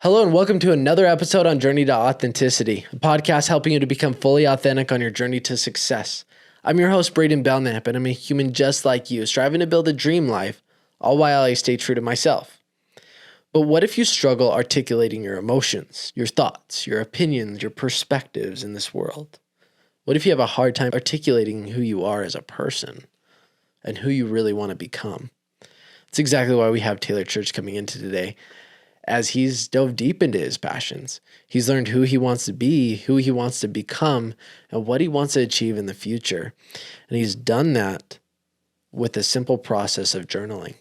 Hello and welcome to another episode on Journey to Authenticity, a podcast helping you to become fully authentic on your journey to success. I'm your host, Braden Belknap, and I'm a human just like you, striving to build a dream life, all while I stay true to myself. But what if you struggle articulating your emotions, your thoughts, your opinions, your perspectives in this world? What if you have a hard time articulating who you are as a person and who you really want to become? That's exactly why we have Taylor Church coming into today. As he's dove deep into his passions, he's learned who he wants to be, who he wants to become, and what he wants to achieve in the future. And he's done that with a simple process of journaling,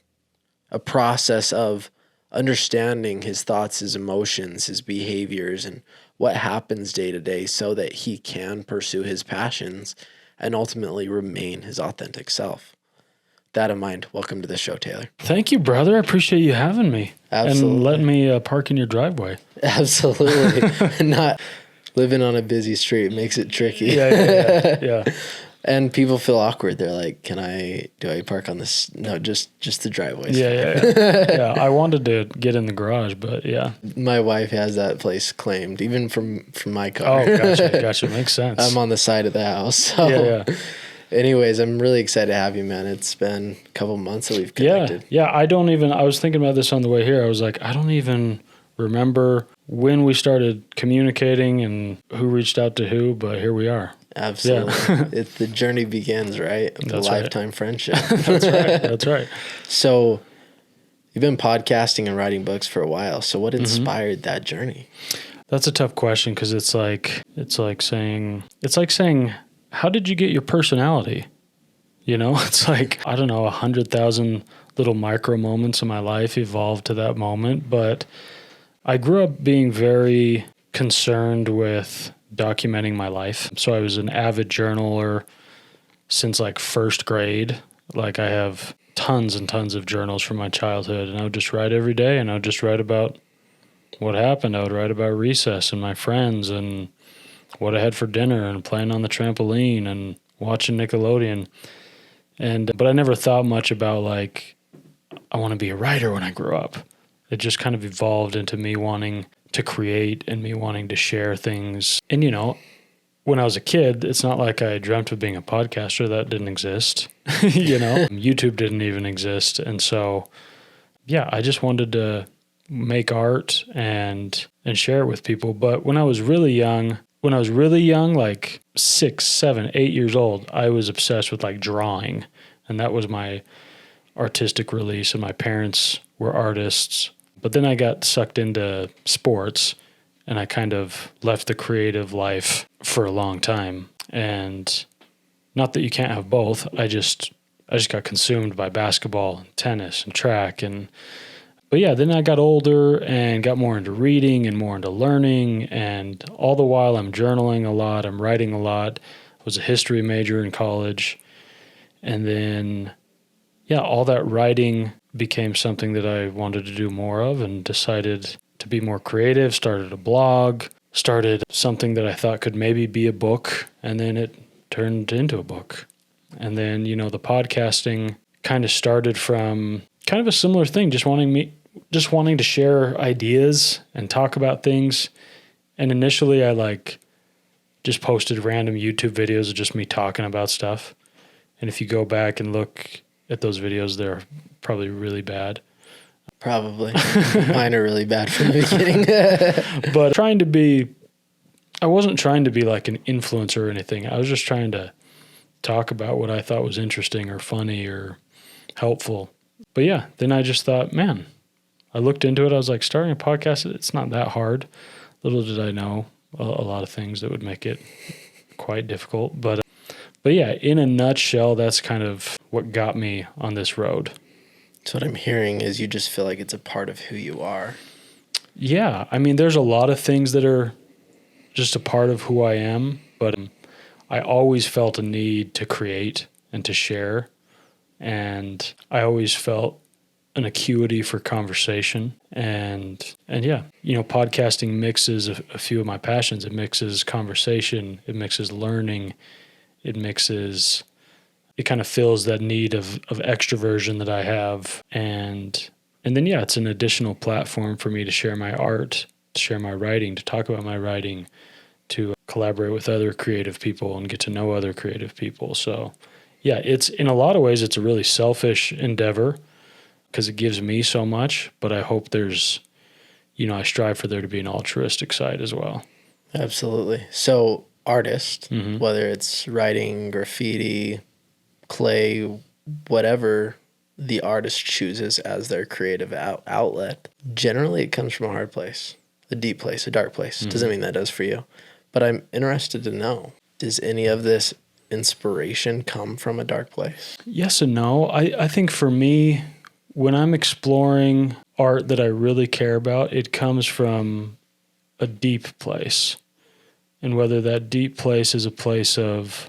a process of understanding his thoughts, his emotions, his behaviors, and what happens day to day so that he can pursue his passions and ultimately remain his authentic self. That in mind, welcome to the show, Taylor. Thank you, brother. I appreciate you having me. Absolutely. And letting me park in your driveway. Absolutely. Not living on a busy street makes it tricky. Yeah. And people feel awkward. They're like, do I park on this? No, just the driveway. Yeah. I wanted to get in the garage, but yeah. My wife has that place claimed, even from my car. Oh, gotcha. Makes sense. I'm on the side of the house. So. Yeah. Anyways, I'm really excited to have you, man. It's been a couple months that we've connected. Yeah. I was thinking about this on the way here. I was like, I don't even remember when we started communicating and who reached out to who, but here we are. Absolutely. Yeah. The journey begins, right? The lifetime friendship. That's right. So you've been podcasting and writing books for a while. So what inspired that journey? That's a tough question because it's like saying, how did you get your personality? You know, it's like, I don't know, 100,000 little micro moments in my life evolved to that moment. But I grew up being very concerned with documenting my life. So I was an avid journaler since like first grade. Like I have tons and tons of journals from my childhood, and I would just write every day, and I would just write about what happened. I would write about recess and my friends and what I had for dinner and playing on the trampoline and watching Nickelodeon. But I never thought much about like, I want to be a writer when I grow up. It just kind of evolved into me wanting to create and me wanting to share things. And, you know, when I was a kid, it's not like I dreamt of being a podcaster. That didn't exist. You know, YouTube didn't even exist. And so, yeah, I just wanted to make art and share it with people. But when I was really young, like 6, 7, 8 years old, I was obsessed with like drawing. And that was my artistic release. And my parents were artists. But then I got sucked into sports and I kind of left the creative life for a long time. And not that you can't have both. I just got consumed by basketball and tennis and track. But yeah, then I got older and got more into reading and more into learning. And all the while I'm journaling a lot, I'm writing a lot. I was a history major in college. And then, yeah, all that writing became something that I wanted to do more of and decided to be more creative, started a blog, started something that I thought could maybe be a book. And then it turned into a book. And then, you know, the podcasting kind of started from kind of a similar thing, just wanting to share ideas and talk about things. And initially I just posted random YouTube videos of just me talking about stuff. And if you go back and look at those videos, they're probably really bad. Probably. Mine are really bad from the beginning. But I wasn't trying to be like an influencer or anything. I was just trying to talk about what I thought was interesting or funny or helpful. But yeah, then I just thought, man, I looked into it. I was like, starting a podcast, it's not that hard. Little did I know a lot of things that would make it quite difficult. But yeah, in a nutshell, that's kind of what got me on this road. So what I'm hearing is you just feel like it's a part of who you are. Yeah. I mean, there's a lot of things that are just a part of who I am, but I always felt a need to create and to share. And I always felt an acuity for conversation. And yeah, you know, podcasting mixes a few of my passions. It mixes conversation. It mixes learning. It kind of fills that need of extroversion that I have. And then, yeah, it's an additional platform for me to share my art, to share my writing, to talk about my writing, to collaborate with other creative people and get to know other creative people. So, yeah, it's in a lot of ways, it's a really selfish endeavor because it gives me so much, but I hope there's, I strive for there to be an altruistic side as well. Absolutely. So artist, Mm-hmm. whether it's writing, graffiti, clay, whatever the artist chooses as their creative outlet, generally it comes from a hard place, a deep place, a dark place. Mm-hmm. Doesn't mean that does for you. But I'm interested to know, does any of this inspiration come from a dark place? Yes and no. I think for me, when I'm exploring art that I really care about, it comes from a deep place. And whether that deep place is a place of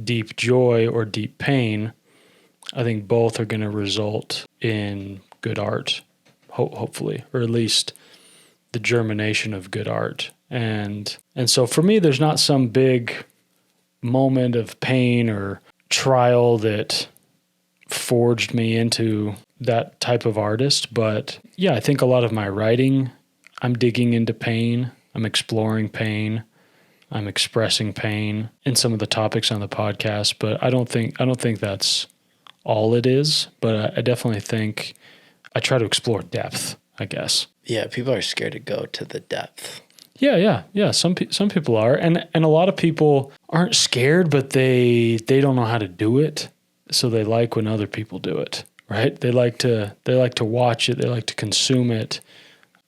deep joy or deep pain, I think both are going to result in good art, hopefully, or at least the germination of good art. And so for me, there's not some big moment of pain or trial that forged me into that type of artist. But yeah, I think a lot of my writing, I'm digging into pain. I'm exploring pain. I'm expressing pain in some of the topics on the podcast, but I don't think that's all it is. But I definitely think I try to explore depth, I guess. Yeah, people are scared to go to the depth. Yeah. Some people are, and a lot of people aren't scared, but they don't know how to do it. So they like when other people do it, right? They like to watch it. They like to consume it.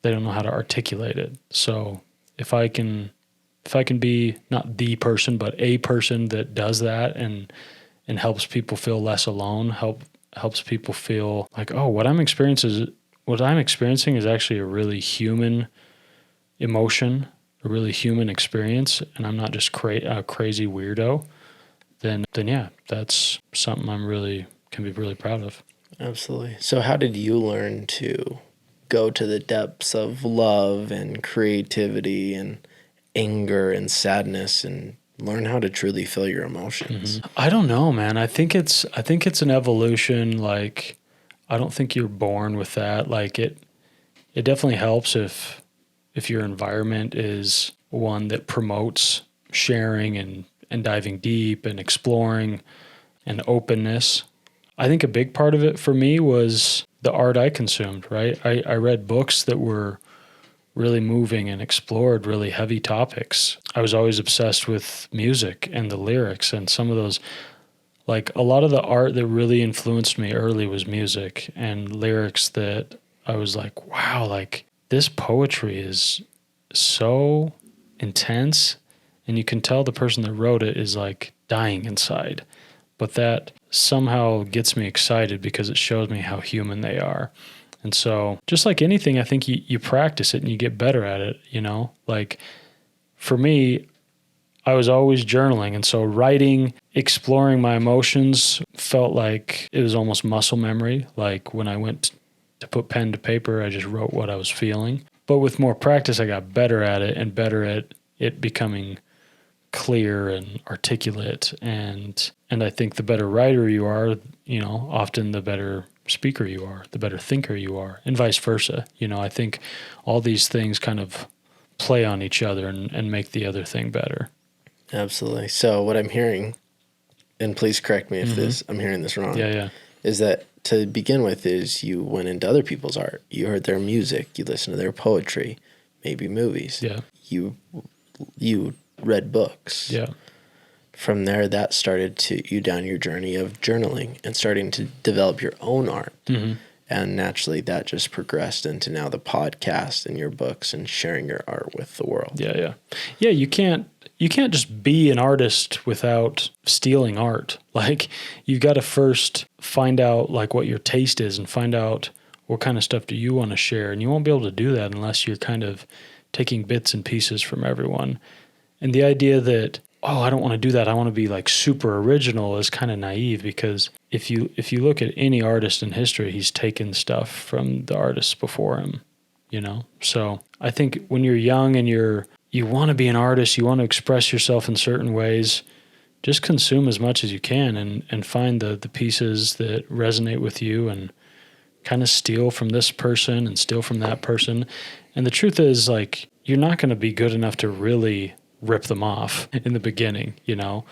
They don't know how to articulate it. So if I can be not the person, but a person that does that and helps people feel less alone, helps people feel like, oh, what I'm experiencing is actually a really human emotion, a really human experience, and I'm not just a crazy weirdo, then yeah, that's something can be really proud of. Absolutely. So how did you learn to go to the depths of love and creativity and anger and sadness and learn how to truly feel your emotions? Mm-hmm. I don't know, man. I think it's an evolution. Like, I don't think you're born with that. Like it definitely helps if your environment is one that promotes sharing and diving deep and exploring and openness. I think a big part of it for me was the art I consumed, right? I read books that were really moving and explored really heavy topics. I was always obsessed with music and the lyrics, and some of those, like a lot of the art that really influenced me early was music and lyrics that I was like, wow, like this poetry is so intense, and you can tell the person that wrote it is like dying inside. But that somehow gets me excited because it shows me how human they are. And so just like anything, I think you practice it and you get better at it, Like for me, I was always journaling. And so writing, exploring my emotions felt like it was almost muscle memory. Like when I went to put pen to paper, I just wrote what I was feeling. But with more practice, I got better at it and better at it becoming clear and articulate. And I think the better writer you are, often the better speaker you are, the better thinker you are, and vice versa. I think all these things kind of play on each other and make the other thing better. Absolutely. So what I'm hearing, and please correct me if I'm hearing this wrong. Yeah. Is that to begin with is you went into other people's art. You heard their music, you listened to their poetry, maybe movies. Yeah. You read books. Yeah. From there, that started you down your journey of journaling and starting to develop your own art. Mm-hmm. And naturally, that just progressed into now the podcast and your books and sharing your art with the world. Yeah. You can't just be an artist without stealing art. Like you've got to first find out like what your taste is and find out what kind of stuff do you want to share. And you won't be able to do that unless you're kind of taking bits and pieces from everyone. And the idea that, oh, I don't want to do that, I want to be like super original is kind of naive, because if you look at any artist in history, he's taken stuff from the artists before him, So I think when you're young and you want to be an artist, you want to express yourself in certain ways, just consume as much as you can and find the pieces that resonate with you and kind of steal from this person and steal from that person. And the truth is, like, you're not going to be good enough to really rip them off in the beginning, you know?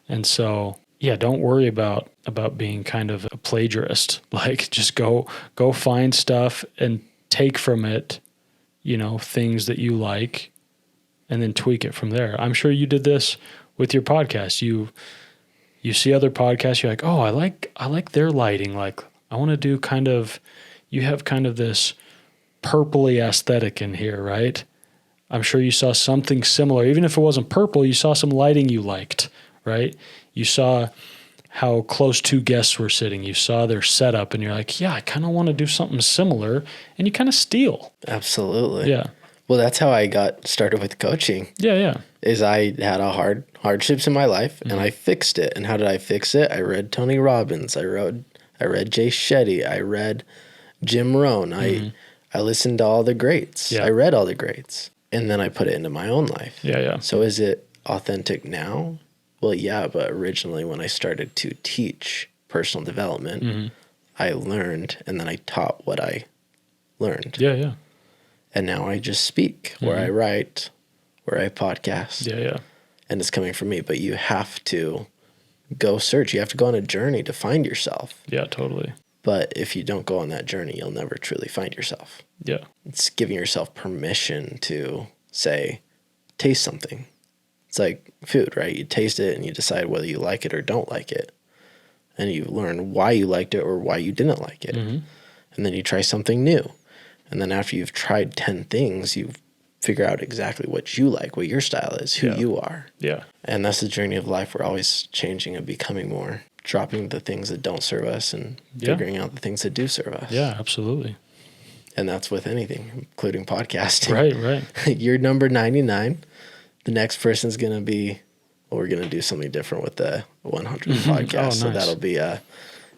And so, yeah, don't worry about being kind of a plagiarist. Like, just go find stuff and take from it, you know, things that you like, and then tweak it from there. I'm sure you did this with your podcast. You see other podcasts, you're like, oh, I like their lighting. Like, I want to do kind of, you have kind of this purpley aesthetic in here, right? I'm sure you saw something similar. Even if it wasn't purple, you saw some lighting you liked, right? You saw how close two guests were sitting. You saw their setup and you're like, yeah, I kind of want to do something similar. And you kind of steal. Absolutely. Yeah. Well, that's how I got started with coaching. Yeah. Is I had hardships in my life and I fixed it. And how did I fix it? I read Tony Robbins. I read Jay Shetty. I read Jim Rohn. I listened to all the greats. Yeah. I read all the greats. And then I put it into my own life. Yeah. So is it authentic now? Well, yeah, but originally when I started to teach personal development, I learned and then I taught what I learned. Yeah. And now I just speak, where I write, where I podcast. Yeah. And it's coming from me. But you have to go search. You have to go on a journey to find yourself. Yeah, totally. But if you don't go on that journey, you'll never truly find yourself. Yeah. It's giving yourself permission to say, taste something. It's like food, right? You taste it and you decide whether you like it or don't like it. And you learn why you liked it or why you didn't like it. And then you try something new. And then after you've tried 10 things, you figure out exactly what you like, what your style is, who you are. Yeah. And that's the journey of life. We're always changing and becoming more, dropping the things that don't serve us and figuring out the things that do serve us. Yeah, absolutely. And that's with anything, including podcasting. Right. You're number 99. The next person's going to be, well, we're going to do something different with the 100 podcast. Oh, nice. So that'll be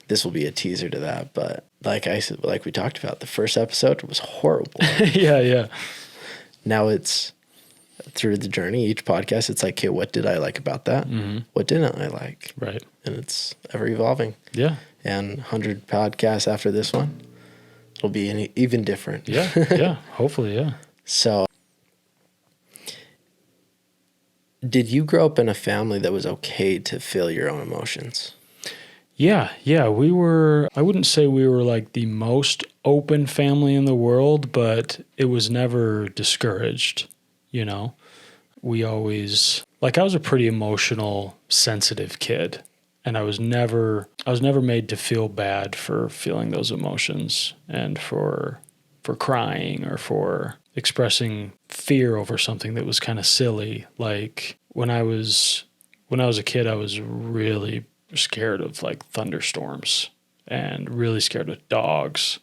this will be a teaser to that. But like I said, like we talked about, the first episode was horrible. Yeah. Now it's through the journey, each podcast, it's like, okay, what did I like about that? What didn't I like? Right. And it's ever evolving. Yeah. And 100 podcasts after this one, it'll be even different. Yeah. Hopefully, yeah. So, did you grow up in a family that was okay to feel your own emotions? Yeah. We were, I wouldn't say we were like the most open family in the world, but it was never discouraged, you know? We always, like, I was a pretty emotional, sensitive kid, and I was never made to feel bad for feeling those emotions and for crying or for expressing fear over something that was kind of silly. Like when I was a kid, I was really scared of like thunderstorms and really scared of dogs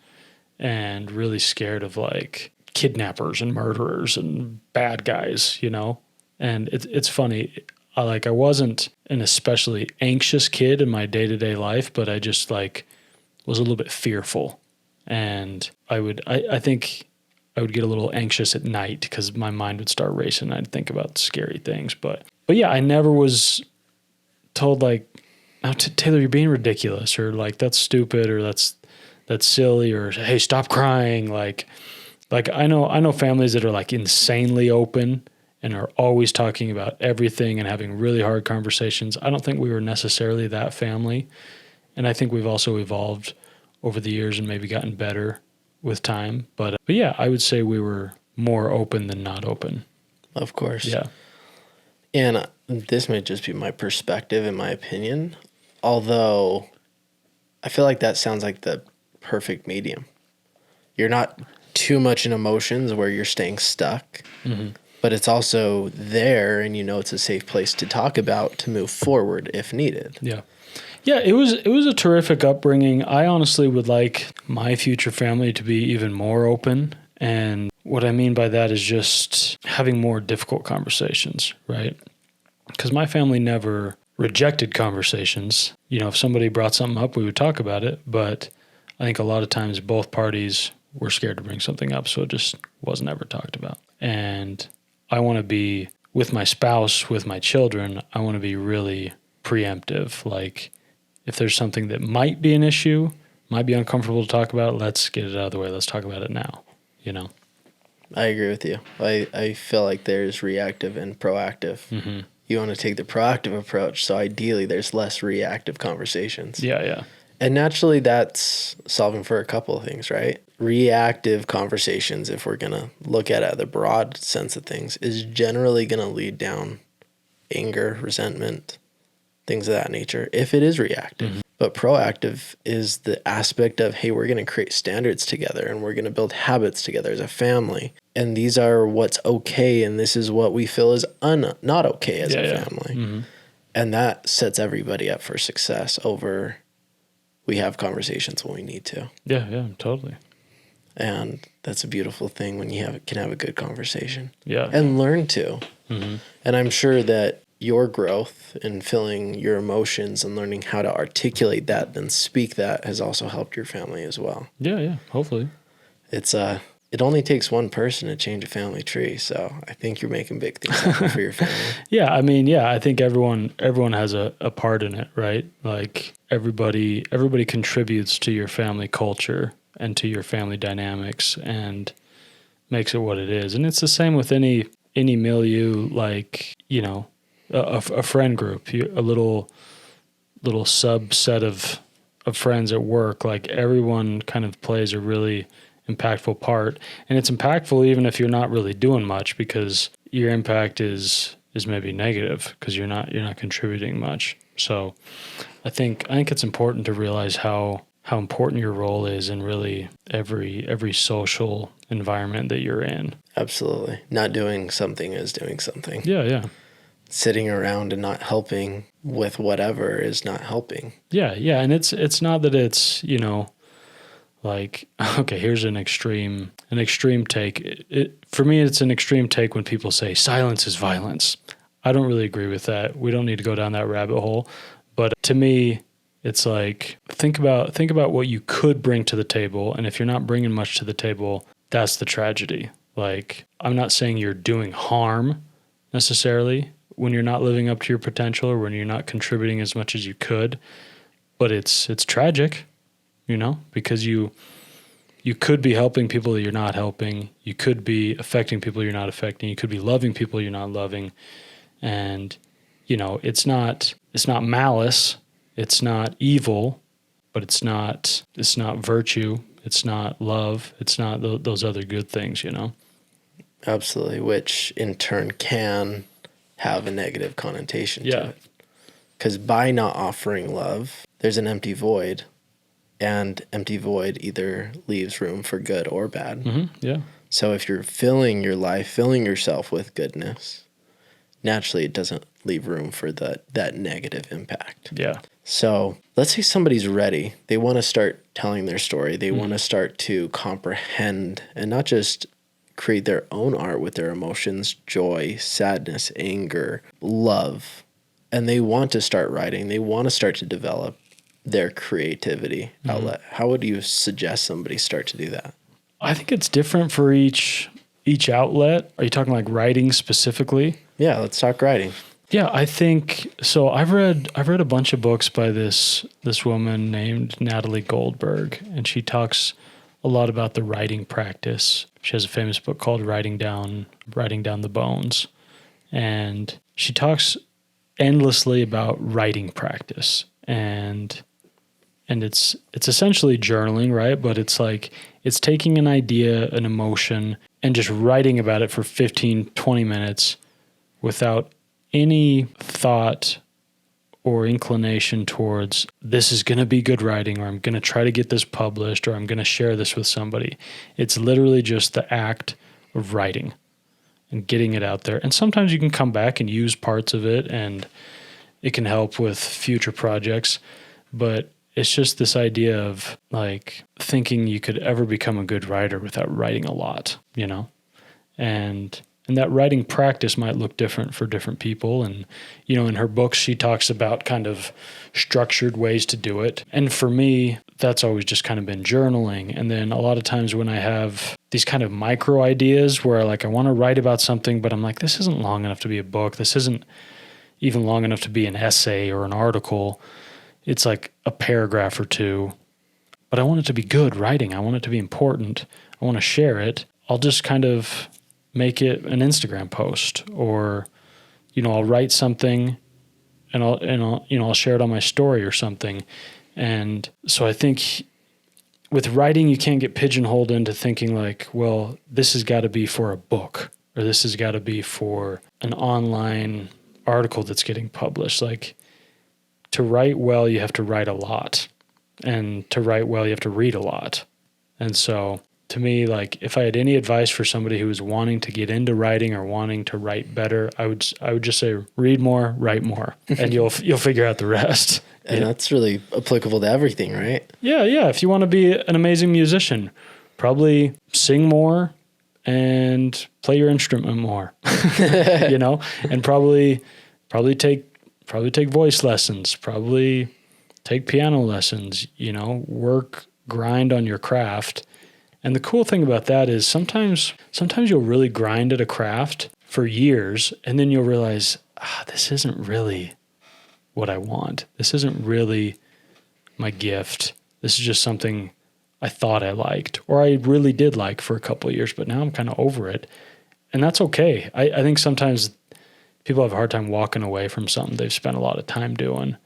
and really scared of like kidnappers and murderers and bad guys, you know? And it's funny. I wasn't an especially anxious kid in my day-to-day life, but I just like was a little bit fearful. And I think I would get a little anxious at night because my mind would start racing. I'd think about scary things. But yeah, I never was told like, oh, Taylor, you're being ridiculous, or like, that's stupid, or that's silly, or hey, stop crying. Like I know families that are like insanely open and are always talking about everything and having really hard conversations. I don't think we were necessarily that family. And I think we've also evolved over the years and maybe gotten better with time. But yeah, I would say we were more open than not open. Of course. Yeah. And this may just be my perspective and my opinion, although I feel like that sounds like the perfect medium. You're not too much in emotions where you're staying stuck, but it's also there and you know it's a safe place to talk about, to move forward if needed. Yeah. Yeah, it was a terrific upbringing. I honestly would like my future family to be even more open. And what I mean by that is just having more difficult conversations, right? Because my family never rejected conversations. You know, if somebody brought something up, we would talk about it. But I think a lot of times both parties were scared to bring something up, so it just wasn't ever talked about. And I want to be, with my spouse, with my children, I want to be really preemptive. Like, if there's something that might be an issue, might be uncomfortable to talk about. Let's get it out of the way. Let's talk about it now, you know? I agree with you. I feel like there's reactive and proactive. Mm-hmm. You want to take the proactive approach. So ideally, there's less reactive conversations. Yeah, yeah. And naturally, that's solving for a couple of things, right? Reactive conversations, if we're going to look at it at the broad sense of things, is generally going to lead down anger, resentment, things of that nature, if it is reactive. Mm-hmm. But proactive is the aspect of, hey, we're going to create standards together and we're going to build habits together as a family. And these are what's okay. And this is what we feel is not okay as a family. Mm-hmm. And that sets everybody up for success over we have conversations when we need to. Yeah, yeah, totally. And that's a beautiful thing when you can have a good conversation. Yeah. And learn to. Mm-hmm. And I'm sure that your growth in feeling your emotions and learning how to articulate that and speak that has also helped your family as well. Yeah, yeah, hopefully. It only takes one person to change a family tree, so I think you're making big things happen for your family. Yeah, I mean, yeah, I think everyone has a part in it, right? Like everybody contributes to your family culture and to your family dynamics and makes it what it is. And it's the same with any milieu, like, you know, a friend group, a little subset of friends at work. Like everyone kind of plays a really impactful part, and it's impactful even if you're not really doing much, because your impact is maybe negative because you're not contributing much. So I think it's important to realize how important your role is in really every social environment that you're in. Absolutely. Not doing something is doing something. Yeah, yeah. Sitting around and not helping with whatever is not helping. Yeah, yeah, and it's not that it's, you know, like, okay, here's an extreme take. For me, it's an extreme take when people say silence is violence. I don't really agree with that. We don't need to go down that rabbit hole. But to me, it's like, think about what you could bring to the table. And if you're not bringing much to the table, that's the tragedy. Like, I'm not saying you're doing harm necessarily when you're not living up to your potential or when you're not contributing as much as you could. But it's tragic. You know, because you could be helping people that you're not helping. You could be affecting people you're not affecting. You could be loving people you're not loving. And, you know, it's not malice. It's not evil, but it's not virtue. It's not love. It's not those other good things, you know? Absolutely, which in turn can have a negative connotation to it. Because by not offering love, there's an empty void. And empty void either leaves room for good or bad. Mm-hmm, yeah. So if you're filling your life, filling yourself with goodness, naturally it doesn't leave room for that negative impact. Yeah. So let's say somebody's ready. They want to start telling their story. They want to start to comprehend and not just create their own art with their emotions, joy, sadness, anger, love. And they want to start writing. They want to start to develop their creativity outlet. How would you suggest somebody start to do that? I think it's different for each outlet. Are you talking like writing specifically? Yeah, let's talk writing. Yeah, I think so. I've read a bunch of books by this woman named Natalie Goldberg, and she talks a lot about the writing practice. She has a famous book called Writing Down the Bones, and she talks endlessly about writing practice. And it's essentially journaling, right? But it's like, it's taking an idea, an emotion, and just writing about it for 15, 20 minutes without any thought or inclination towards this is going to be good writing, or I'm going to try to get this published, or I'm going to share this with somebody. It's literally just the act of writing and getting it out there. And sometimes you can come back and use parts of it, and it can help with future projects. But it's just this idea of like thinking you could ever become a good writer without writing a lot, you know? And that writing practice might look different for different people. And, you know, in her books, she talks about kind of structured ways to do it. And for me, that's always just kind of been journaling. And then a lot of times when I have these kind of micro ideas where like I want to write about something, but I'm like, this isn't long enough to be a book. This isn't even long enough to be an essay or an article. It's like a paragraph or two, but I want it to be good writing. I want it to be important. I want to share it. I'll just kind of make it an Instagram post, or, I'll write something and I'll share it on my story or something. And so I think with writing, you can't get pigeonholed into thinking like, well, this has got to be for a book, or this has got to be for an online article that's getting published. Like, to write well, you have to write a lot. And to write well, you have to read a lot. And so to me, like, if I had any advice for somebody who was wanting to get into writing or wanting to write better, I would just say, read more, write more, and you'll figure out the rest. And that's really applicable to everything, right? Yeah. If you want to be an amazing musician, probably sing more and play your instrument more, and probably take voice lessons, probably take piano lessons, grind on your craft. And the cool thing about that is sometimes you'll really grind at a craft for years, and then you'll realize, this isn't really what I want. This isn't really my gift. This is just something I thought I liked, or I really did like for a couple of years, but now I'm kind of over it. And that's okay. I think sometimes people have a hard time walking away from something they've spent a lot of time doing,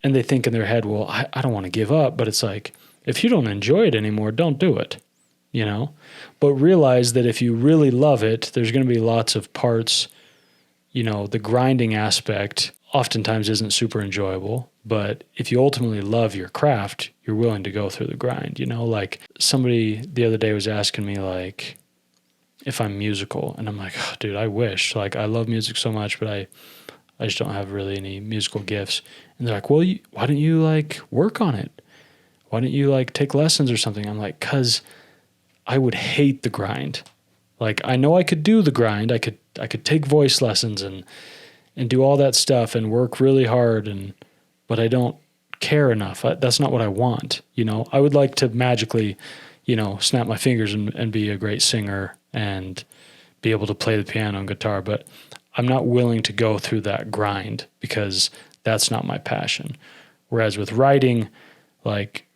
and they think in their head, well, I don't want to give up. But it's like, if you don't enjoy it anymore, don't do it, But realize that if you really love it, there's going to be lots of parts, the grinding aspect oftentimes isn't super enjoyable. But if you ultimately love your craft, you're willing to go through the grind, Like, somebody the other day was asking me, like, if I'm musical. And I'm like, oh, dude, I wish. Like, I love music so much, but I just don't have really any musical gifts. And they're like, well, why don't you, like, work on it? Why don't you, like, take lessons or something? I'm like, because I would hate the grind. Like, I know I could do the grind. I could take voice lessons and do all that stuff and work really hard, but I don't care enough. That's not what I want. I would like to magically, snap my fingers and be a great singer and be able to play the piano and guitar, but I'm not willing to go through that grind because that's not my passion. Whereas with writing, like,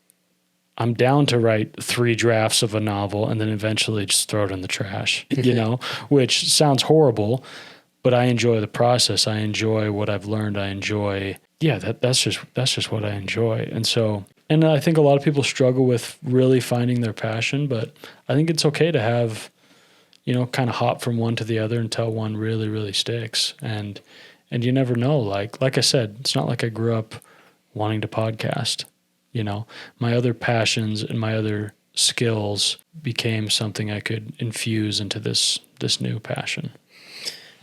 I'm down to write 3 drafts of a novel and then eventually just throw it in the trash, which sounds horrible, but I enjoy the process. I enjoy what I've learned. I enjoy, that's just what I enjoy. And I think a lot of people struggle with really finding their passion, but I think it's okay to have, kind of hop from one to the other until one really, really sticks. And you never know. Like I said, it's not like I grew up wanting to podcast. My other passions and my other skills became something I could infuse into this new passion.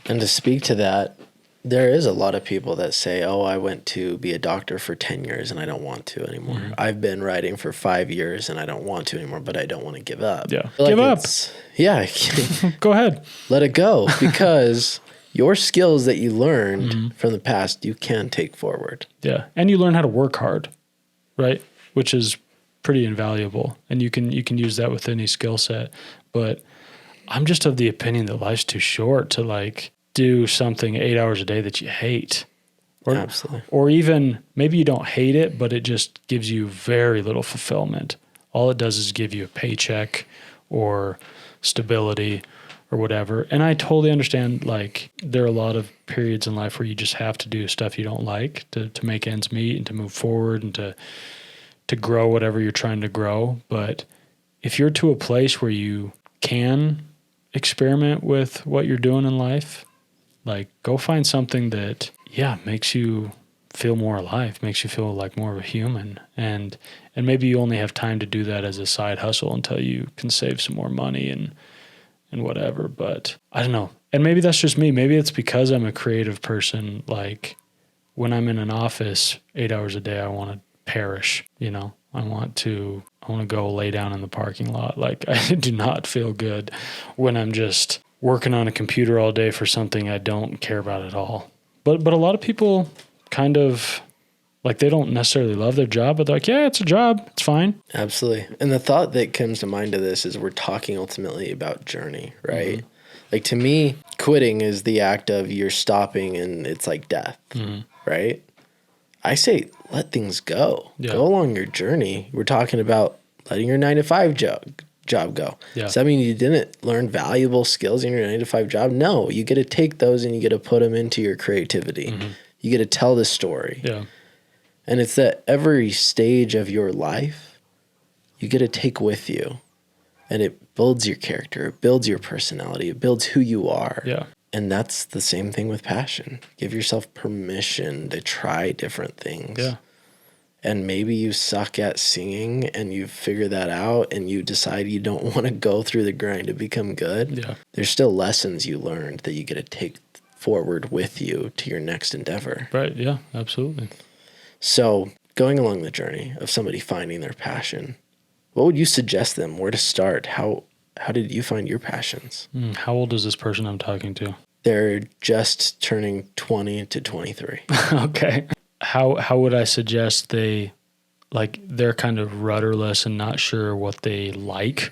And to speak to that, there is a lot of people that say, oh, I went to be a doctor for 10 years and I don't want to anymore. Mm-hmm. I've been writing for 5 years and I don't want to anymore, but I don't want to give up. Yeah. Give up. Yeah. Go ahead. Let it go, because your skills that you learned from the past, you can take forward. Yeah. And you learn how to work hard, right? Which is pretty invaluable. And you can use that with any skill set. But I'm just of the opinion that life's too short to, like, do something 8 hours a day that you hate. Absolutely. Or even maybe you don't hate it, but it just gives you very little fulfillment. All it does is give you a paycheck or stability or whatever. And I totally understand, like, there are a lot of periods in life where you just have to do stuff you don't like to make ends meet and to move forward and to grow whatever you're trying to grow. But if you're to a place where you can experiment with what you're doing in life, like, go find something that, makes you feel more alive, makes you feel like more of a human. And maybe you only have time to do that as a side hustle until you can save some more money and whatever. But I don't know. And maybe that's just me. Maybe it's because I'm a creative person. Like, when I'm in an office 8 hours a day, I want to perish, I want to go lay down in the parking lot. Like, I do not feel good when I'm just working on a computer all day for something I don't care about at all. But a lot of people kind of, like, they don't necessarily love their job, but they're like, yeah, it's a job. It's fine. Absolutely. And the thought that comes to mind to this is we're talking ultimately about journey, right? Mm-hmm. Like, to me, quitting is the act of you're stopping and it's like death, right? I say let things go. Yeah. Go along your journey. We're talking about letting your 9-to-5 job go. Yeah. Does that mean you didn't learn valuable skills in your 9-to-5 job? No, you get to take those and you get to put them into your creativity. You get to tell the story. Yeah. And it's that every stage of your life, you get to take with you. And it builds your character. It builds your personality. It builds who you are. Yeah. And that's the same thing with passion. Give yourself permission to try different things. Yeah. And maybe you suck at singing and you figure that out and you decide you don't want to go through the grind to become good. Yeah. There's still lessons you learned that you get to take forward with you to your next endeavor. Right. Yeah, absolutely. So going along the journey of somebody finding their passion, what would you suggest them? Where to start? How did you find your passions? How old is this person I'm talking to? They're just turning 20 to 23. Okay. How would I suggest they're kind of rudderless and not sure what they like?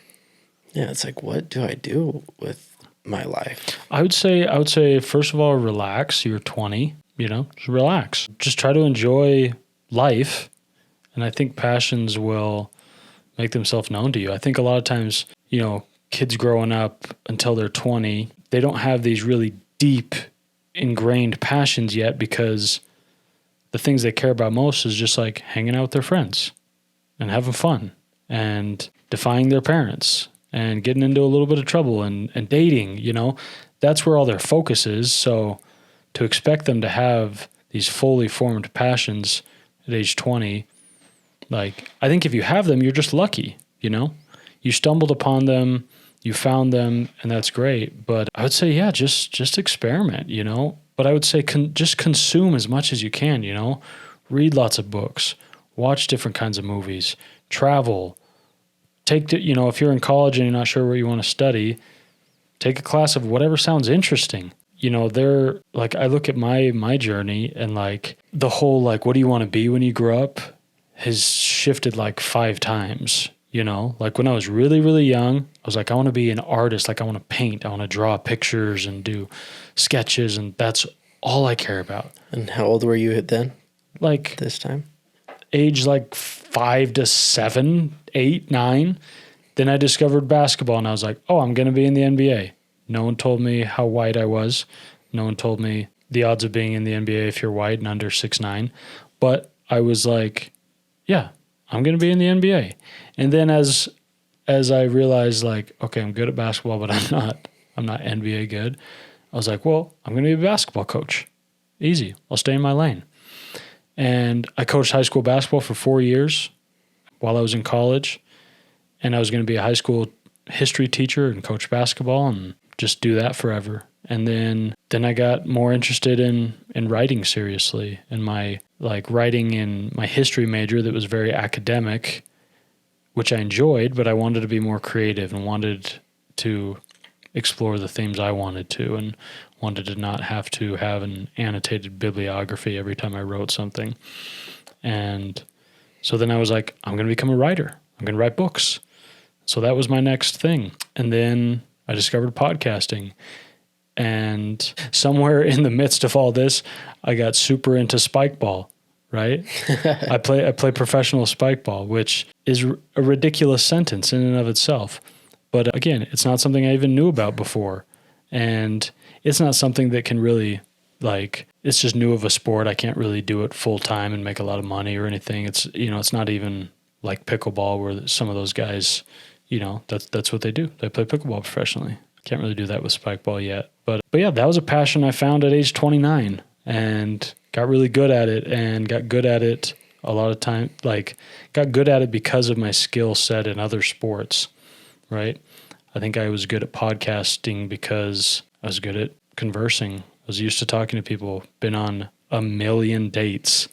Yeah, it's like, what do I do with my life? I would say first of all, relax. You're 20, just relax. Just try to enjoy life. And I think passions will make themselves known to you. I think a lot of times, kids growing up until they're 20, they don't have these really deep ingrained passions yet because the things they care about most is just like hanging out with their friends and having fun and defying their parents and getting into a little bit of trouble and dating, that's where all their focus is. So to expect them to have these fully formed passions at age 20, I think if you have them, you're just lucky, you stumbled upon them, you found them, and that's great. But I would say, yeah, just experiment, But I would say just consume as much as you can, Read lots of books, watch different kinds of movies, travel, if you're in college and you're not sure what you want to study, take a class of whatever sounds interesting. I look at my journey and the whole, what do you want to be when you grow up has shifted 5 times. When I was really, really young, I was I want to be an artist. I want to paint. I want to draw pictures and do sketches. And that's all I care about. And how old were you then? This time? Age 5 to 7, 8, 9. Then I discovered basketball and I was oh, I'm going to be in the NBA. No one told me how white I was. No one told me the odds of being in the NBA if you're white and under 6'9". But I was yeah, I'm going to be in the NBA. And then as I realized okay, I'm good at basketball, but I'm not NBA good. I was well, I'm going to be a basketball coach. Easy. I'll stay in my lane. And I coached high school basketball for 4 years while I was in college. And I was going to be a high school history teacher and coach basketball and just do that forever. And then I got more interested in writing seriously, and my writing in my history major that was very academic, which I enjoyed, but I wanted to be more creative and wanted to explore the themes I wanted to and wanted to not have to have an annotated bibliography every time I wrote something. And so then I was I'm going to become a writer. I'm going to write books. So that was my next thing. And then I discovered podcasting. And somewhere in the midst of all this, I got super into spikeball, right? I play professional spikeball, which is a ridiculous sentence in and of itself. But again, it's not something I even knew about before. And it's not something that can really, it's just new of a sport. I can't really do it full time and make a lot of money or anything. It's, it's not even like pickleball where some of those guys, that's what they do. They play pickleball professionally. Can't really do that with spikeball yet. But yeah, that was a passion I found at age 29 and got really good at it and got good at it a lot of time, got good at it because of my skill set in other sports, right? I think I was good at podcasting because I was good at conversing. I was used to talking to people, been on a million dates.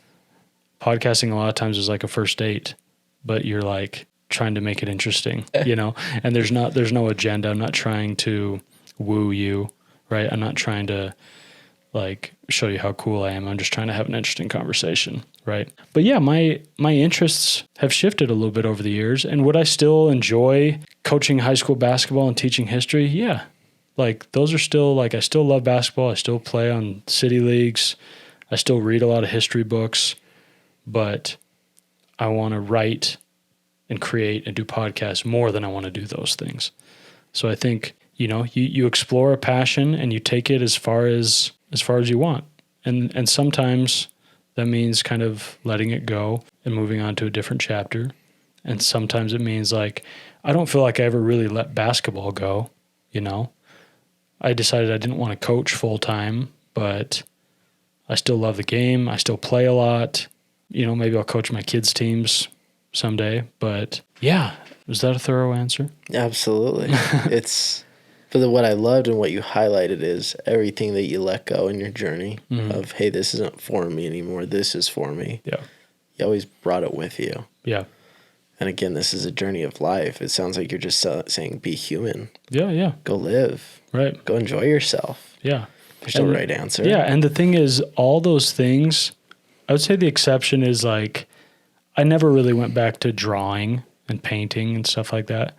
Podcasting a lot of times is like a first date, but you're trying to make it interesting, and there's no agenda. I'm not trying to woo you, right? I'm not trying to show you how cool I am. I'm just trying to have an interesting conversation, right? But yeah, my interests have shifted a little bit over the years. And would I still enjoy coaching high school basketball and teaching history? Yeah. Those are still I still love basketball. I still play on city leagues. I still read a lot of history books. but I want to write and create and do podcasts more than I want to do those things. So I think, you explore a passion and you take it as far as you want. And sometimes that means kind of letting it go and moving on to a different chapter. And sometimes it means like, I don't feel like I ever really let basketball go, I decided I didn't want to coach full time, but I still love the game. I still play a lot. Maybe I'll coach my kids' teams someday. But yeah, was that a thorough answer? Absolutely. It's, but what I loved and what you highlighted is everything that you let go in your journey of, hey, this isn't for me anymore. This is for me. Yeah. You always brought it with you. Yeah. And again, this is a journey of life. It sounds like you're just saying, be human. Yeah, yeah. Go live. Right. Go enjoy yourself. Yeah. There's no right answer. Yeah, and the thing is, all those things, I would say the exception is like, I never really went back to drawing and painting and stuff like that.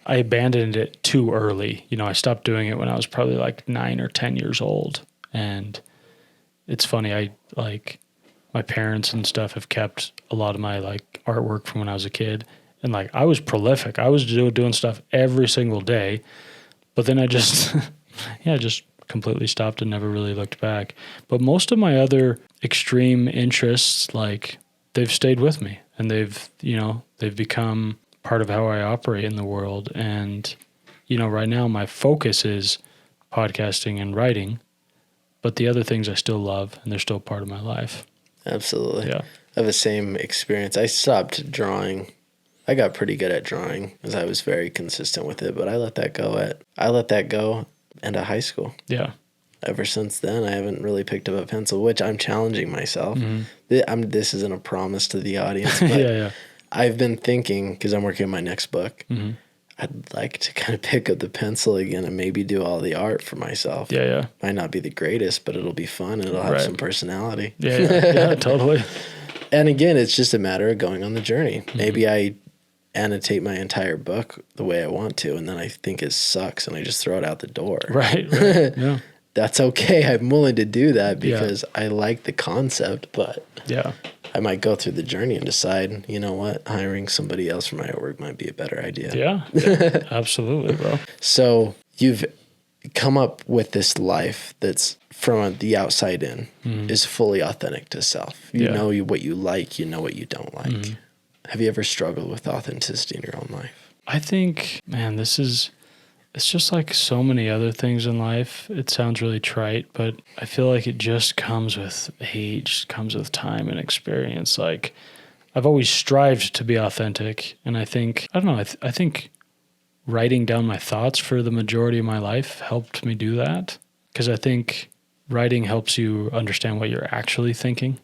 I abandoned it too early. I stopped doing it when I was probably like 9 or 10 years old. And it's funny, my parents and stuff have kept a lot of my like artwork from when I was a kid. And like, I was prolific. I was doing stuff every single day. But then I just, just completely stopped and never really looked back. But most of my other extreme interests, like, they've stayed with me and they've become part of how I operate in the world. And, right now my focus is podcasting and writing, but the other things I still love and they're still part of my life. Absolutely. Yeah. I have the same experience. I stopped drawing. I got pretty good at drawing because I was very consistent with it, but I let that go end of high school. Yeah. Ever since then, I haven't really picked up a pencil, which I'm challenging myself. This isn't a promise to the audience, but Yeah. I've been thinking, because I'm working on my next book, I'd like to kind of pick up the pencil again and maybe do all the art for myself. Yeah. Might not be the greatest, but it'll be fun and it'll have some personality. Yeah, totally. And again, it's just a matter of going on the journey. Maybe I annotate my entire book the way I want to, and then I think it sucks and I just throw it out the door. Right. Yeah. That's okay. I'm willing to do that because I like the concept, but I might go through the journey and decide, you know what, hiring somebody else for my artwork might be a better idea. Yeah. Absolutely, bro. So you've come up with this life that's from the outside in is fully authentic to self. You know what you like, you know what you don't like. Have you ever struggled with authenticity in your own life? I think, man, it's just like so many other things in life. It sounds really trite, but I feel like it just comes with age, comes with time and experience. Like, I've always strived to be authentic. And I think writing down my thoughts for the majority of my life helped me do that. Because I think writing helps you understand what you're actually thinking,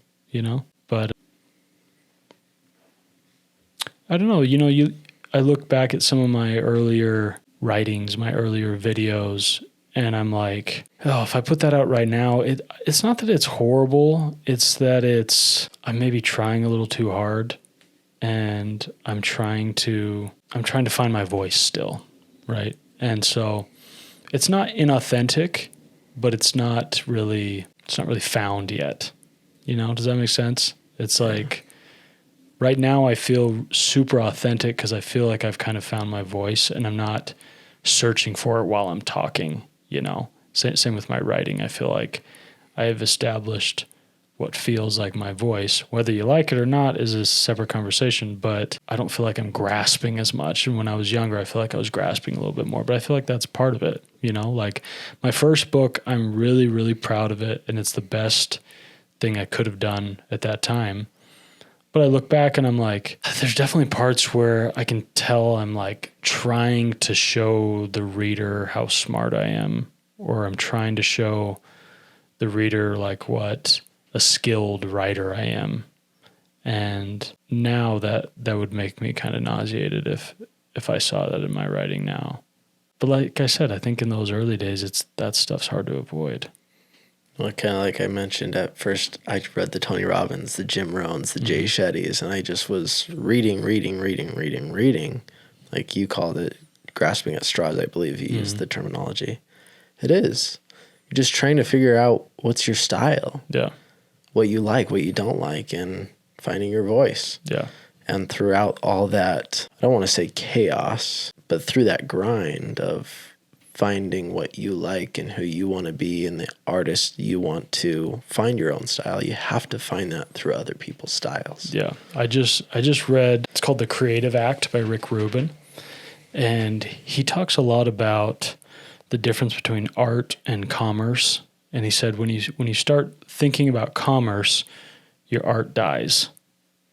But I don't know, I look back at some of my earlier writings, my earlier videos, and I'm like, oh, if I put that out right now, it's not that it's horrible, it's that I'm maybe trying a little too hard, and I'm trying to find my voice still, right? And so it's not inauthentic, but it's not really found yet. Does that make sense? It's like, right now I feel super authentic because I feel like I've kind of found my voice and I'm not searching for it while I'm talking, Same with my writing. I feel like I have established what feels like my voice. Whether you like it or not is a separate conversation, but I don't feel like I'm grasping as much. And when I was younger, I feel like I was grasping a little bit more, but I feel like that's part of it, Like my first book, I'm really, really proud of it, and it's the best thing I could have done at that time. But I look back and I'm like, there's definitely parts where I can tell I'm like trying to show the reader how smart I am, or I'm trying to show the reader like what a skilled writer I am. And now that would make me kind of nauseated if I saw that in my writing now. But like I said, I think in those early days, that stuff's hard to avoid. Well, kind of like I mentioned at first, I read the Tony Robbins, the Jim Rohns, the Jay Shettys, and I just was reading. Like you called it, grasping at straws, I believe you used the terminology. It is. You're just trying to figure out what's your style. Yeah. What you like, what you don't like, and finding your voice. Yeah. And throughout all that, I don't want to say chaos, but through that grind of finding what you like and who you want to be and the artist you want to find your own style, you have to find that through other people's styles. Yeah. I just read, it's called The Creative Act by Rick Rubin. And he talks a lot about the difference between art and commerce. And he said, when you start thinking about commerce, your art dies,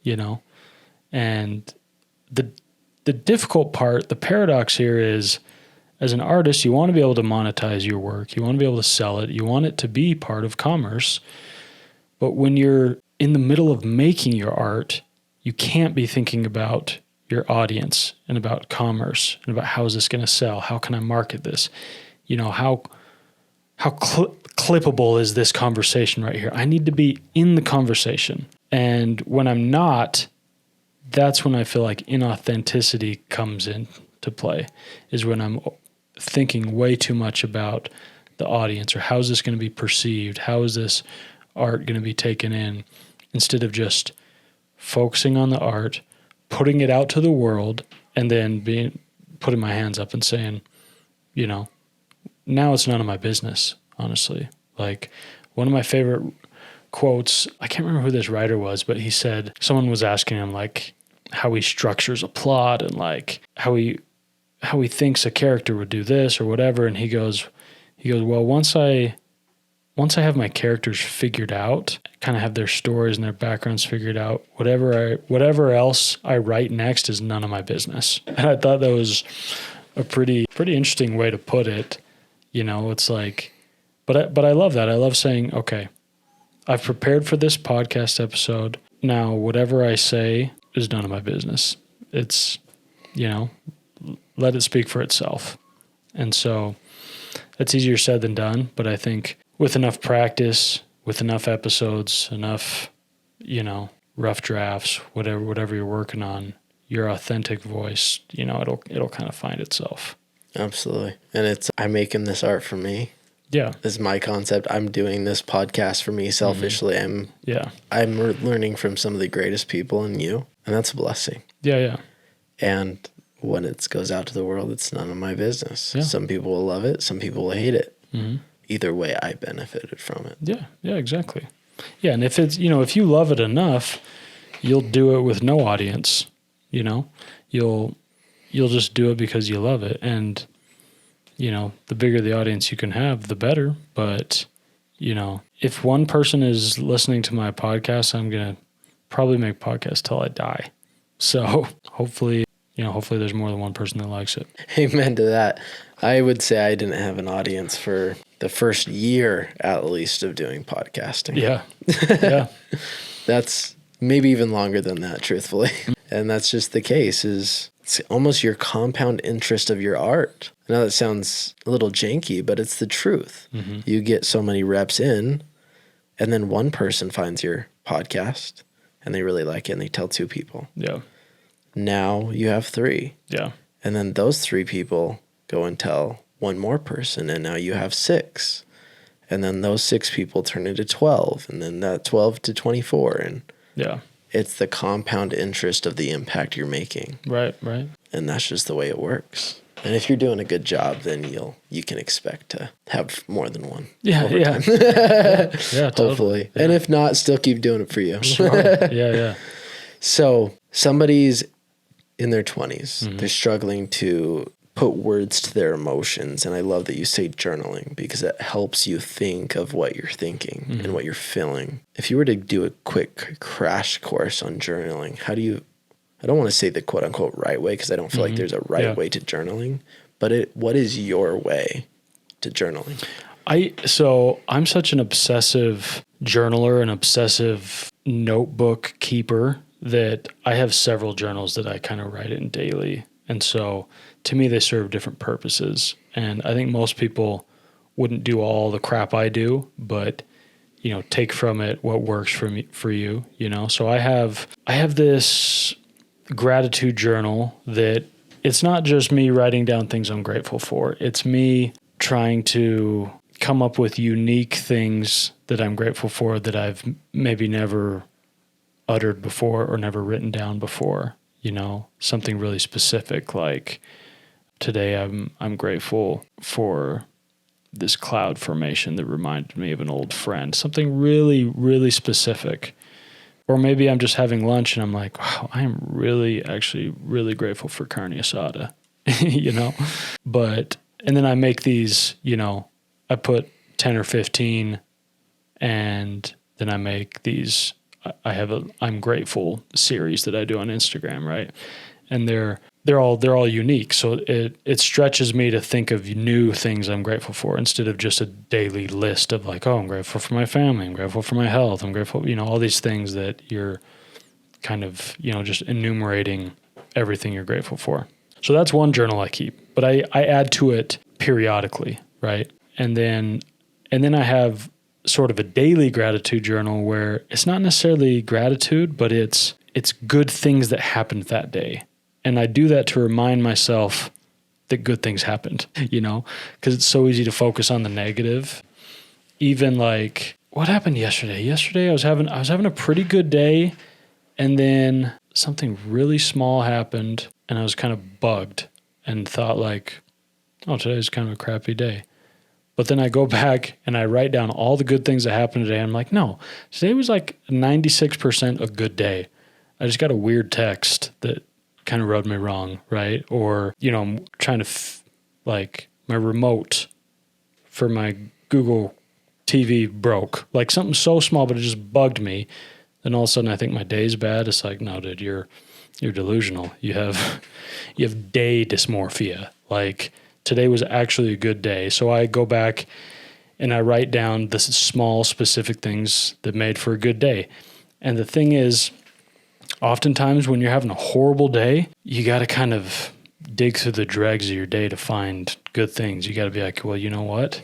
you know? And the difficult part, the paradox here is, as an artist, you want to be able to monetize your work. You want to be able to sell it. You want it to be part of commerce. But when you're in the middle of making your art, you can't be thinking about your audience and about commerce and about how is this going to sell? How can I market this? You know, how clippable is this conversation right here? I need to be in the conversation. And when I'm not, that's when I feel like inauthenticity comes into play, is when I'm thinking way too much about the audience or how's this going to be perceived? How is this art going to be taken in? Instead of just focusing on the art, putting it out to the world, and then putting my hands up and saying, you know, now it's none of my business, honestly. Like one of my favorite quotes, I can't remember who this writer was, but he said, someone was asking him like how he structures a plot and like how he thinks a character would do this or whatever. And he goes, well, once I have my characters figured out, kind of have their stories and their backgrounds figured out, whatever else I write next is none of my business. And I thought that was a pretty interesting way to put it. You know, it's like, but I love that. I love saying, okay, I've prepared for this podcast episode. Now, whatever I say is none of my business. It's, you know, let it speak for itself. And so it's easier said than done. But I think with enough practice, with enough episodes, enough, you know, rough drafts, whatever you're working on, your authentic voice, you know, it'll kind of find itself. Absolutely. And I'm making this art for me. Yeah. This is my concept. I'm doing this podcast for me selfishly. I'm learning from some of the greatest people in you, and that's a blessing. Yeah. And when it goes out to the world, it's none of my business. Yeah. Some people will love it. Some people will hate it. Mm-hmm. Either way, I benefited from it. Yeah, exactly. Yeah, and if it's, you know, if you love it enough, you'll do it with no audience, you know? You'll just do it because you love it. And, you know, the bigger the audience you can have, the better. But, you know, if one person is listening to my podcast, I'm going to probably make podcasts till I die. So hopefully there's more than one person that likes it. Amen to that. I would say I didn't have an audience for the first year, at least, of doing podcasting. Yeah. That's maybe even longer than that, truthfully. And that's just the case, is it's almost your compound interest of your art. I know that sounds a little janky, but it's the truth. Mm-hmm. You get so many reps in, and then one person finds your podcast, and they really like it, and they tell 2 people. Yeah. Now you have 3. Yeah. And then those 3 people go and tell one more person, and now you have 6. And then those 6 people turn into 12, and then that 12 to 24. And yeah, it's the compound interest of the impact you're making. Right. And that's just the way it works. And if you're doing a good job, then you can expect to have more than one. Yeah. Totally. Hopefully. Yeah. And if not, still keep doing it for you. Sure. Yeah. So somebody's in their 20s. Mm-hmm. They're struggling to put words to their emotions. And I love that you say journaling, because it helps you think of what you're thinking mm-hmm. and what you're feeling. If you were to do a quick crash course on journaling, I don't want to say the quote unquote right way, because I don't feel mm-hmm. like there's a right way to journaling, but what is your way to journaling? So I'm such an obsessive journaler, an obsessive notebook keeper, that I have several journals that I kind of write in daily. And so to me, they serve different purposes. And I think most people wouldn't do all the crap I do, but, you know, take from it what works for you, you know? So I have this gratitude journal that it's not just me writing down things I'm grateful for. It's me trying to come up with unique things that I'm grateful for that I've maybe never uttered before or never written down before, you know, something really specific like today I'm grateful for this cloud formation that reminded me of an old friend, something really, really specific. Or maybe I'm just having lunch and I'm like, wow, I am really, actually really grateful for carne asada, you know? And then I make these, you know, I put 10 or 15 and then I make these, I have a I'm grateful series that I do on Instagram, right? And they're all unique. So it stretches me to think of new things I'm grateful for instead of just a daily list of like, oh, I'm grateful for my family, I'm grateful for my health, I'm grateful, you know, all these things that you're kind of, you know, just enumerating everything you're grateful for. So that's one journal I keep, but I add to it periodically, right? And then I have sort of a daily gratitude journal where it's not necessarily gratitude, but it's good things that happened that day. And I do that to remind myself that good things happened, you know, because it's so easy to focus on the negative. Even like, what happened yesterday? Yesterday I was having a pretty good day, and then something really small happened, and I was kind of bugged and thought like, oh, today's kind of a crappy day. But then I go back and I write down all the good things that happened today. I'm like, no, today was like 96% a good day. I just got a weird text that kind of rubbed me wrong, right? Or, you know, I'm trying to like my remote for my Google TV broke. Like something so small, but it just bugged me. Then all of a sudden I think my day's bad. It's like, no, dude, you're delusional. You have day dysmorphia. Like today was actually a good day. So I go back and I write down the small specific things that made for a good day. And the thing is, oftentimes when you're having a horrible day, you got to kind of dig through the dregs of your day to find good things. You got to be like, well, you know what?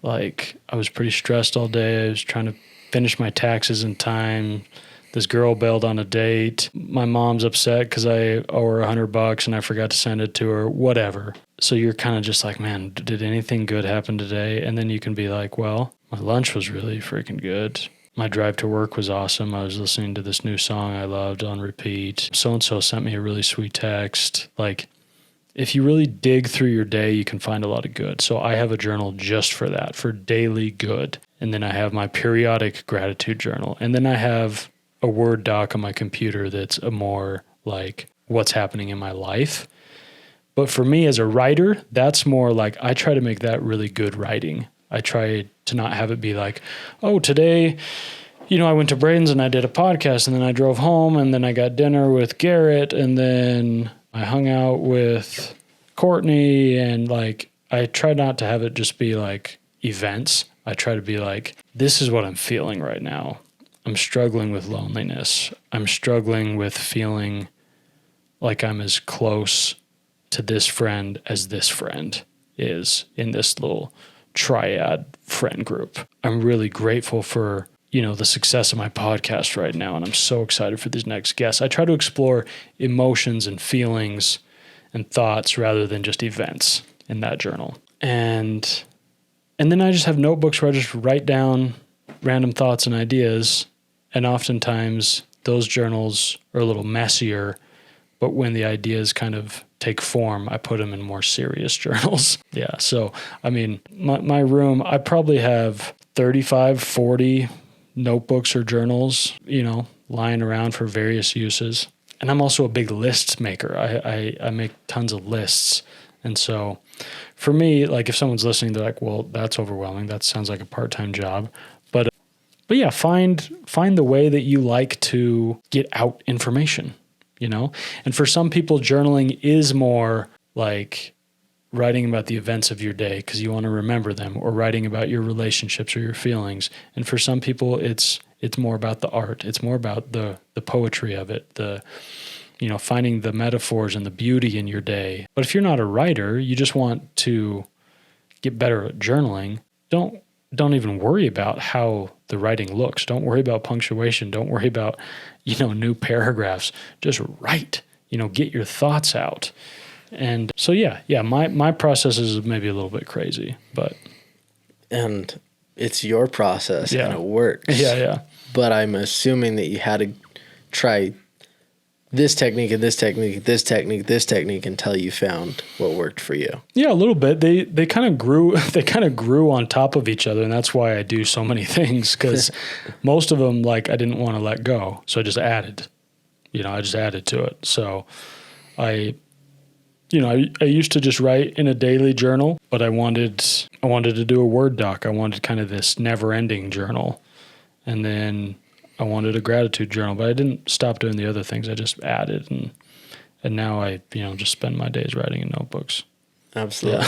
Like I was pretty stressed all day. I was trying to finish my taxes in time. This girl bailed on a date. My mom's upset because I owe her $100 and I forgot to send it to her, whatever. So you're kind of just like, man, did anything good happen today? And then you can be like, well, my lunch was really freaking good. My drive to work was awesome. I was listening to this new song I loved on repeat. So-and-so sent me a really sweet text. Like, if you really dig through your day, you can find a lot of good. So I have a journal just for that, for daily good. And then I have my periodic gratitude journal. And then I have a Word doc on my computer that's a more like what's happening in my life. But for me as a writer, that's more like I try to make that really good writing. I try to not have it be like, oh, today, you know, I went to Braden's and I did a podcast and then I drove home and then I got dinner with Garrett and then I hung out with Courtney, and like, I try not to have it just be like events. I try to be like, this is what I'm feeling right now. I'm struggling with loneliness. I'm struggling with feeling like I'm as close to this friend as this friend is in this little triad friend group. I'm really grateful for, you know, the success of my podcast right now, and I'm so excited for these next guests. I try to explore emotions and feelings and thoughts rather than just events in that journal. And then I just have notebooks where I just write down random thoughts and ideas, and oftentimes those journals are a little messier, but when the ideas kind of take form, I put them in more serious journals. Yeah. So, I mean, my room, I probably have 35, 40 notebooks or journals, you know, lying around for various uses. And I'm also a big lists maker. I make tons of lists. And so for me, like if someone's listening, they're like, well, that's overwhelming. That sounds like a part-time job. But yeah, find the way that you like to get out information. You know, and for some people, journaling is more like writing about the events of your day because you want to remember them, or writing about your relationships or your feelings. And for some people, it's more about the art. It's more about the poetry of it, you know, finding the metaphors and the beauty in your day. But if you're not a writer, you just want to get better at journaling, don't even worry about how the writing looks. Don't worry about punctuation. Don't worry about, you know, new paragraphs. Just write, you know, get your thoughts out. And so, yeah, my process is maybe a little bit crazy, but. And it's your process and it works. Yeah. But I'm assuming that you had try this technique and this technique, this technique, this technique until you found what worked for you? Yeah, a little bit. They kind of grew. They kind of grew on top of each other, and that's why I do so many things. Because most of them, like, I didn't want to let go, so I just added. I just added to it. So I used to just write in a daily journal, but I wanted to do a Word doc. I wanted kind of this never-ending journal, and then I wanted a gratitude journal, but I didn't stop doing the other things. I just added, and now I just spend my days writing in notebooks. Absolutely.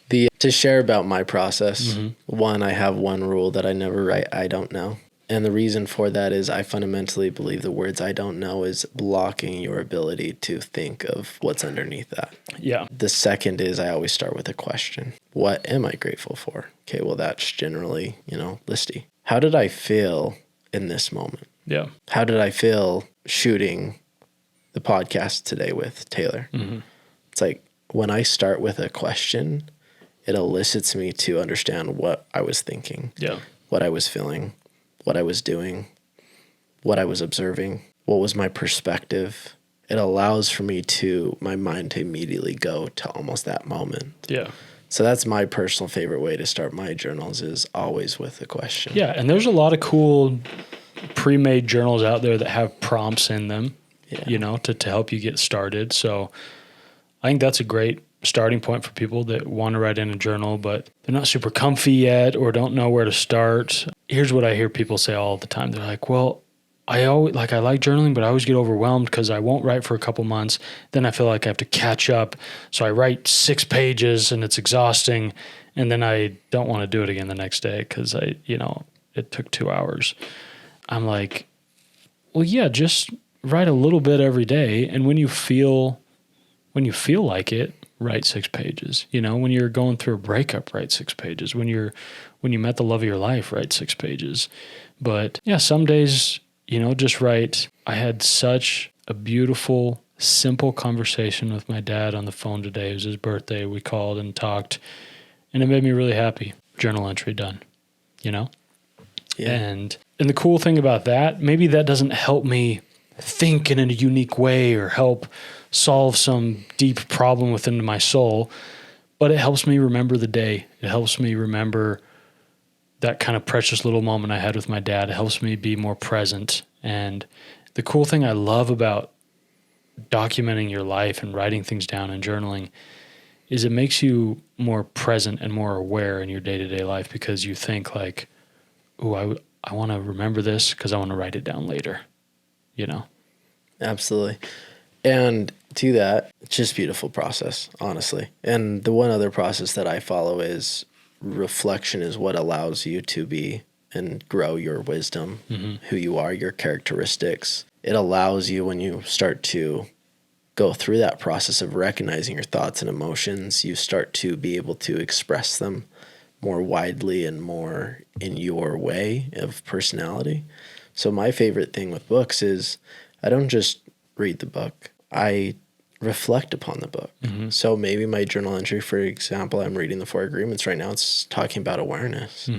Yeah. To share about my process, one, I have one rule that I never write I don't know. And the reason for that is I fundamentally believe the words I don't know is blocking your ability to think of what's underneath that. Yeah. The second is I always start with a question. What am I grateful for? Okay, well, that's generally, listy. How did I feel in this moment? Yeah. How did I feel shooting the podcast today with Taylor? It's like when I start with a question, it elicits me to understand what I was thinking, what I was feeling, what I was doing, what I was observing, what was my perspective. It allows for my mind to immediately go to almost that moment. Yeah. So that's my personal favorite way to start my journals, is always with a question. Yeah, and there's a lot of cool pre-made journals out there that have prompts in them, to help you get started. So I think that's a great starting point for people that want to write in a journal, but they're not super comfy yet or don't know where to start. Here's what I hear people say all the time. They're like, well, I like journaling, but I always get overwhelmed because I won't write for a couple months. Then I feel like I have to catch up. So I write 6 pages and it's exhausting. And then I don't want to do it again the next day because it took 2 hours. I'm like, well, yeah, just write a little bit every day. And when you feel like it, write 6 pages. When you're going through a breakup, write 6 pages. When you met the love of your life, write 6 pages. But yeah, some days, just write. I had such a beautiful, simple conversation with my dad on the phone today. It was his birthday. We called and talked, and it made me really happy. Journal entry done, Yeah. And the cool thing about that, maybe that doesn't help me think in a unique way or help solve some deep problem within my soul, but it helps me remember the day. It helps me remember that kind of precious little moment I had with my dad. It helps me be more present. And the cool thing I love about documenting your life and writing things down and journaling is it makes you more present and more aware in your day-to-day life, because you think like, oh, I want to remember this because I want to write it down later, Absolutely. And to that, it's just a beautiful process, honestly. And the one other process that I follow is reflection is what allows you to be and grow your wisdom, who you are, your characteristics. It allows you, when you start to go through that process of recognizing your thoughts and emotions, you start to be able to express them more widely and more in your way of personality. So my favorite thing with books is I don't just read the book. I reflect upon the book. So maybe my journal entry, for example, I'm reading the 4 Agreements right now. It's talking about awareness.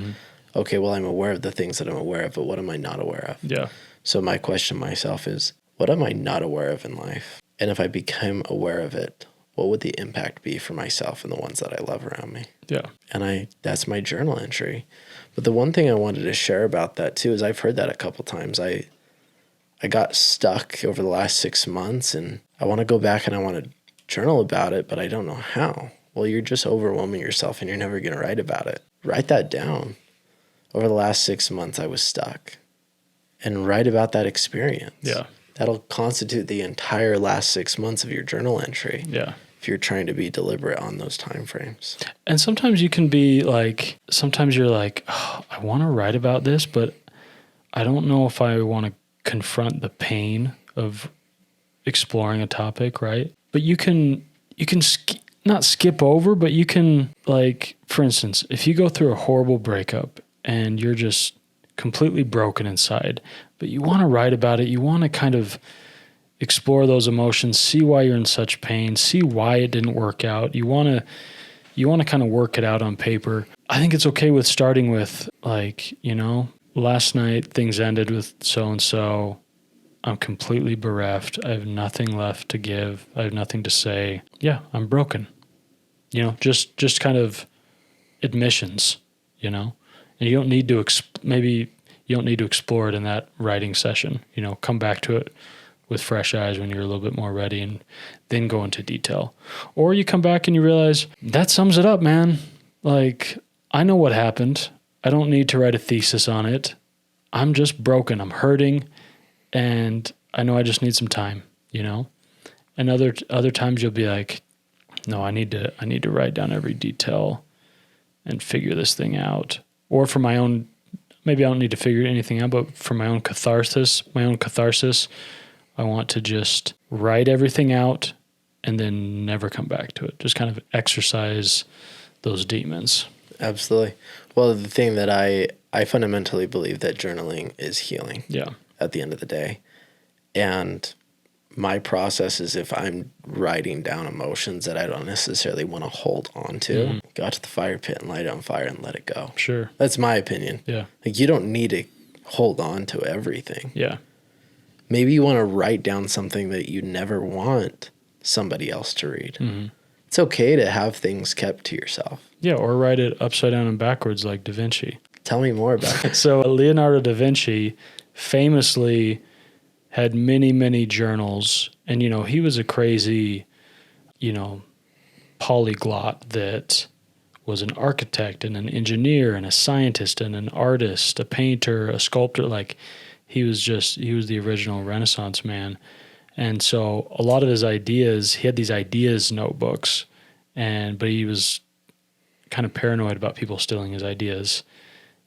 Okay, well, I'm aware of the things that I'm aware of, but what am I not aware of? Yeah. So my question to myself is, what am I not aware of in life? And if I become aware of it, what would the impact be for myself and the ones that I love around me? Yeah. And that's my journal entry. But the one thing I wanted to share about that too is I've heard that a couple times. I got stuck over the last 6 months and I want to go back and I want to journal about it, but I don't know how. Well, you're just overwhelming yourself and you're never going to write about it. Write that down. Over the last 6 months, I was stuck. And write about that experience. Yeah. That'll constitute the entire last 6 months of your journal entry. Yeah. If you're trying to be deliberate on those time frames. And sometimes you can be like, sometimes you're like, oh, I want to write about this, but I don't know if I want to confront the pain of exploring a topic, right? But you can not skip over, but you can, like, for instance, if you go through a horrible breakup and you're just completely broken inside, but you want to write about it, you want to kind of explore those emotions, see why you're in such pain, see why it didn't work out. You want to kind of work it out on paper. I think it's okay with starting with, like, last night things ended with so-and-so, I'm completely bereft. I have nothing left to give. I have nothing to say. Yeah, I'm broken. Just kind of admissions, and you don't need to, maybe you don't need to explore it in that writing session, come back to it with fresh eyes when you're a little bit more ready and then go into detail. Or you come back and you realize that sums it up, man. Like, I know what happened. I don't need to write a thesis on it. I'm just broken. I'm hurting. And I know I just need some time, And other times you'll be like, no, I need to write down every detail and figure this thing out. Or for my own, maybe I don't need to figure anything out, but for my own catharsis, I want to just write everything out and then never come back to it. Just kind of exercise those demons. Absolutely. Well, the thing that I fundamentally believe that journaling is healing. Yeah. At the end of the day. And my process is, if I'm writing down emotions that I don't necessarily want to hold on to, go out to the fire pit and light it on fire and let it go. Sure. That's my opinion. Yeah. Like, you don't need to hold on to everything. Yeah. Maybe you want to write down something that you never want somebody else to read. Mm-hmm. It's okay to have things kept to yourself. Yeah, or write it upside down and backwards like Da Vinci. Tell me more about it. So Leonardo da Vinci famously had many, many journals. And, he was a crazy, polyglot that was an architect and an engineer and a scientist and an artist, a painter, a sculptor. Like, he was the original Renaissance man. And so a lot of his ideas, he had these ideas notebooks, but he was kind of paranoid about people stealing his ideas.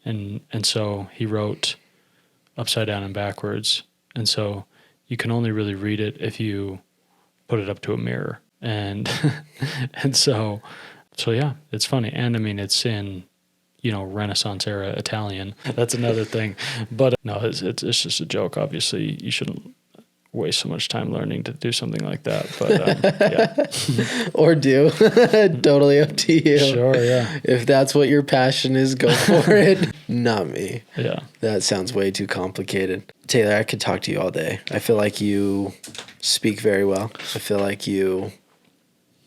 And so he wrote upside down and backwards. And so you can only really read it if you put it up to a mirror. And and so yeah, it's funny. And I mean, it's in, Renaissance era Italian. That's another thing. But no, it's just a joke. Obviously, you shouldn't waste so much time learning to do something like that. But yeah. Or do. Totally up to you. Sure, yeah. If that's what your passion is, go for it. Not me. Yeah. That sounds way too complicated. Taylor, I could talk to you all day. I feel like you speak very well. I feel like you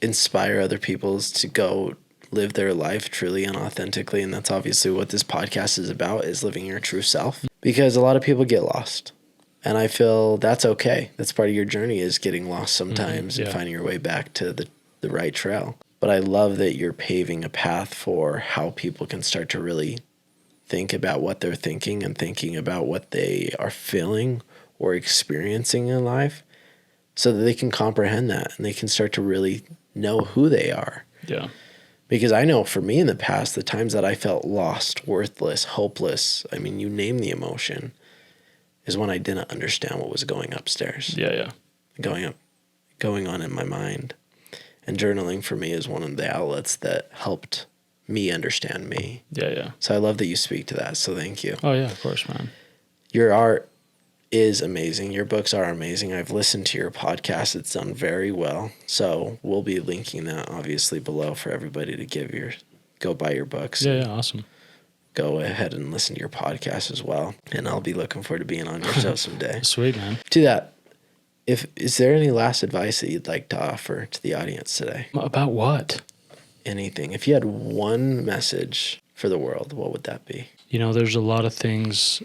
inspire other people to go live their life truly and authentically. And that's obviously what this podcast is about, is living your true self. Because a lot of people get lost. And I feel that's okay. That's part of your journey, is getting lost sometimes and finding your way back to the right trail. But I love that you're paving a path for how people can start to really think about what they're thinking and thinking about what they are feeling or experiencing in life, so that they can comprehend that and they can start to really know who they are. Yeah. Because I know for me in the past, the times that I felt lost, worthless, hopeless, I mean, you name the emotion, is when I didn't understand what was going upstairs. Yeah. Going on in my mind. And journaling for me is one of the outlets that helped me understand me. Yeah. So I love that you speak to that. So thank you. Oh yeah, of course, man. Your art is amazing. Your books are amazing. I've listened to your podcast. It's done very well. So we'll be linking that obviously below for everybody to go buy your books. Yeah, awesome. Go ahead and listen to your podcast as well. And I'll be looking forward to being on your show someday. Sweet, man. To that, is there any last advice that you'd like to offer to the audience today? About what? Anything. If you had one message for the world, what would that be? There's a lot of things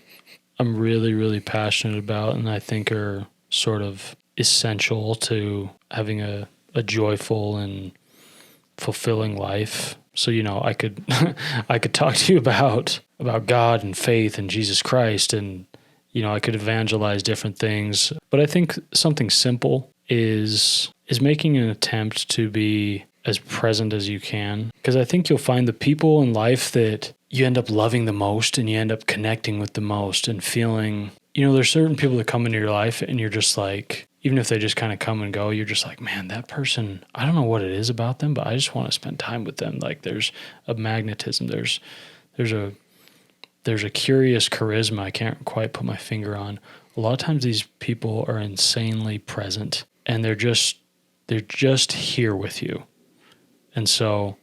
I'm really, really passionate about, and I think are sort of essential to having a joyful and fulfilling life. So, I could I could talk to you about God and faith and Jesus Christ, and I could evangelize different things. But I think something simple is making an attempt to be as present as you can. Because I think you'll find the people in life that you end up loving the most and you end up connecting with the most and feeling, there's certain people that come into your life and you're just like, even if they just kind of come and go, you're just like, man, that person, I don't know what it is about them, but I just want to spend time with them. Like, there's a magnetism. There's a curious charisma I can't quite put my finger on. A lot of times these people are insanely present, and they're just here with you. And so,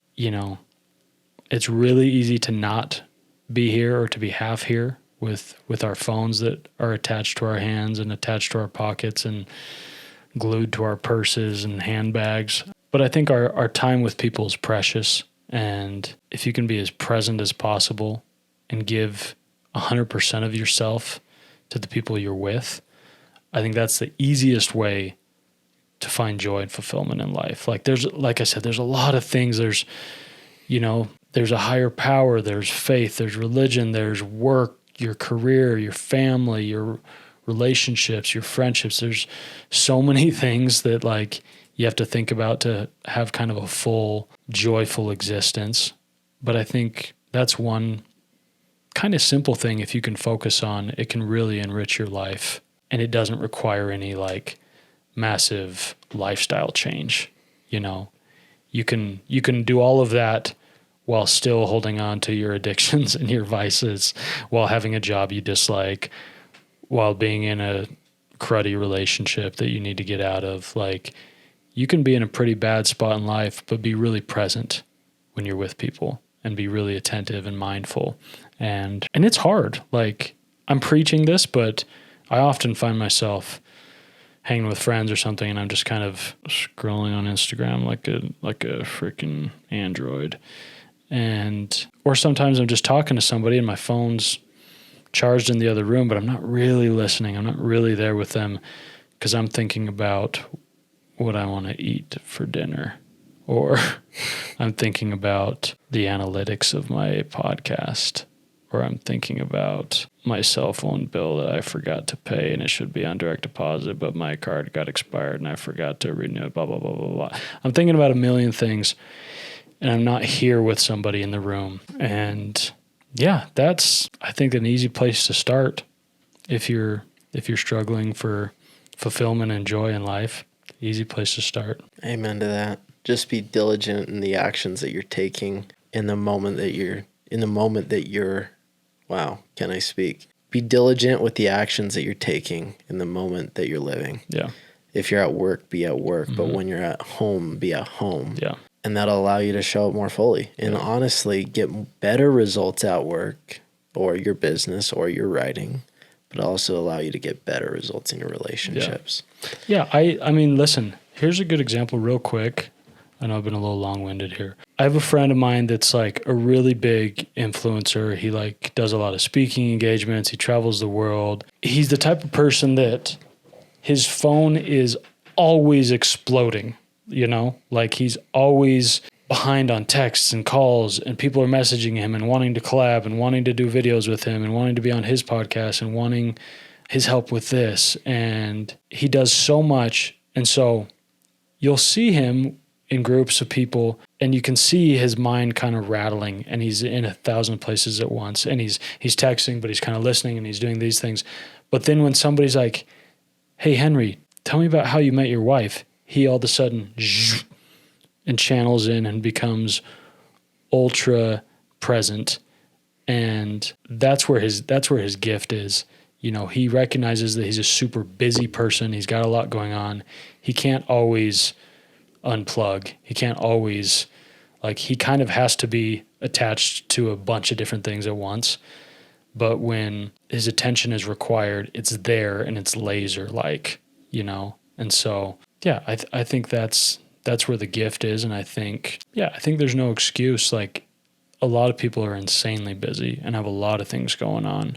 it's really easy to not be here or to be half here with our phones that are attached to our hands and attached to our pockets and glued to our purses and handbags. But I think our time with people is precious. And if you can be as present as possible and give 100% of yourself to the people you're with, I think that's the easiest way to find joy and fulfillment in life. Like I said, there's a lot of things. There's a higher power, there's faith, there's religion, there's work, your career, your family, your relationships, your friendships. There's so many things that like you have to think about to have kind of a full, joyful existence. But I think that's one kind of simple thing. If you can focus on, it can really enrich your life, and it doesn't require any like massive lifestyle change. You know, you can do all of that while still holding on to your addictions and your vices, while having a job you dislike, while being in a cruddy relationship that you need to get out of. Like, you can be in a pretty bad spot in life, but be really present when you're with people and be really attentive and mindful. And it's hard. Like, I'm preaching this, but I often find myself hanging with friends or something, and I'm just kind of scrolling on Instagram like a freaking android. Or sometimes I'm just talking to somebody and my phone's charged in the other room, but I'm not really listening. I'm not really there with them because I'm thinking about what I want to eat for dinner, or I'm thinking about the analytics of my podcast, or I'm thinking about my cell phone bill that I forgot to pay and it should be on direct deposit, but my card got expired and I forgot to renew it, blah, blah, blah, blah, blah. I'm thinking about a million things, and I'm not here with somebody in the room. And yeah, that's, I think, an easy place to start if you're struggling for fulfillment and joy in life. Easy place to start. Amen to that. Just be diligent in the actions that you're taking in the moment that you're, wow, can I speak? Be diligent with the actions that you're taking in the moment that you're living. Yeah. If you're at work, be at work. Mm-hmm. But when you're at home, be at home. Yeah. And that'll allow you to show up more fully and honestly get better results at work or your business or your writing, but also allow you to get better results in your relationships. Yeah. I mean, listen, here's a good example real quick. I know I've been a little long-winded here. I have a friend of mine that's like a really big influencer. He like does a lot of speaking engagements. He travels the world. He's the type of person that his phone is always exploding, you know? Like, he's always behind on texts and calls, and people are messaging him and wanting to collab and wanting to do videos with him and wanting to be on his podcast and wanting his help with this. And he does so much. And so you'll see him in groups of people, and you can see his mind kind of rattling, and he's in 1,000 places at once, and he's texting, but he's kind of listening, and he's doing these things. But then when somebody's like, "Hey, Henry, tell me about how you met your wife," he all of a sudden and channels in and becomes ultra present. And that's where his gift is. You know, he recognizes that he's a super busy person. He's got a lot going on. He can't always unplug. He can't always, like, he kind of has to be attached to a bunch of different things at once. But when his attention is required, it's there and it's laser like, you know? And so, yeah, I think that's where the gift is. And I think there's no excuse. Like, a lot of people are insanely busy and have a lot of things going on.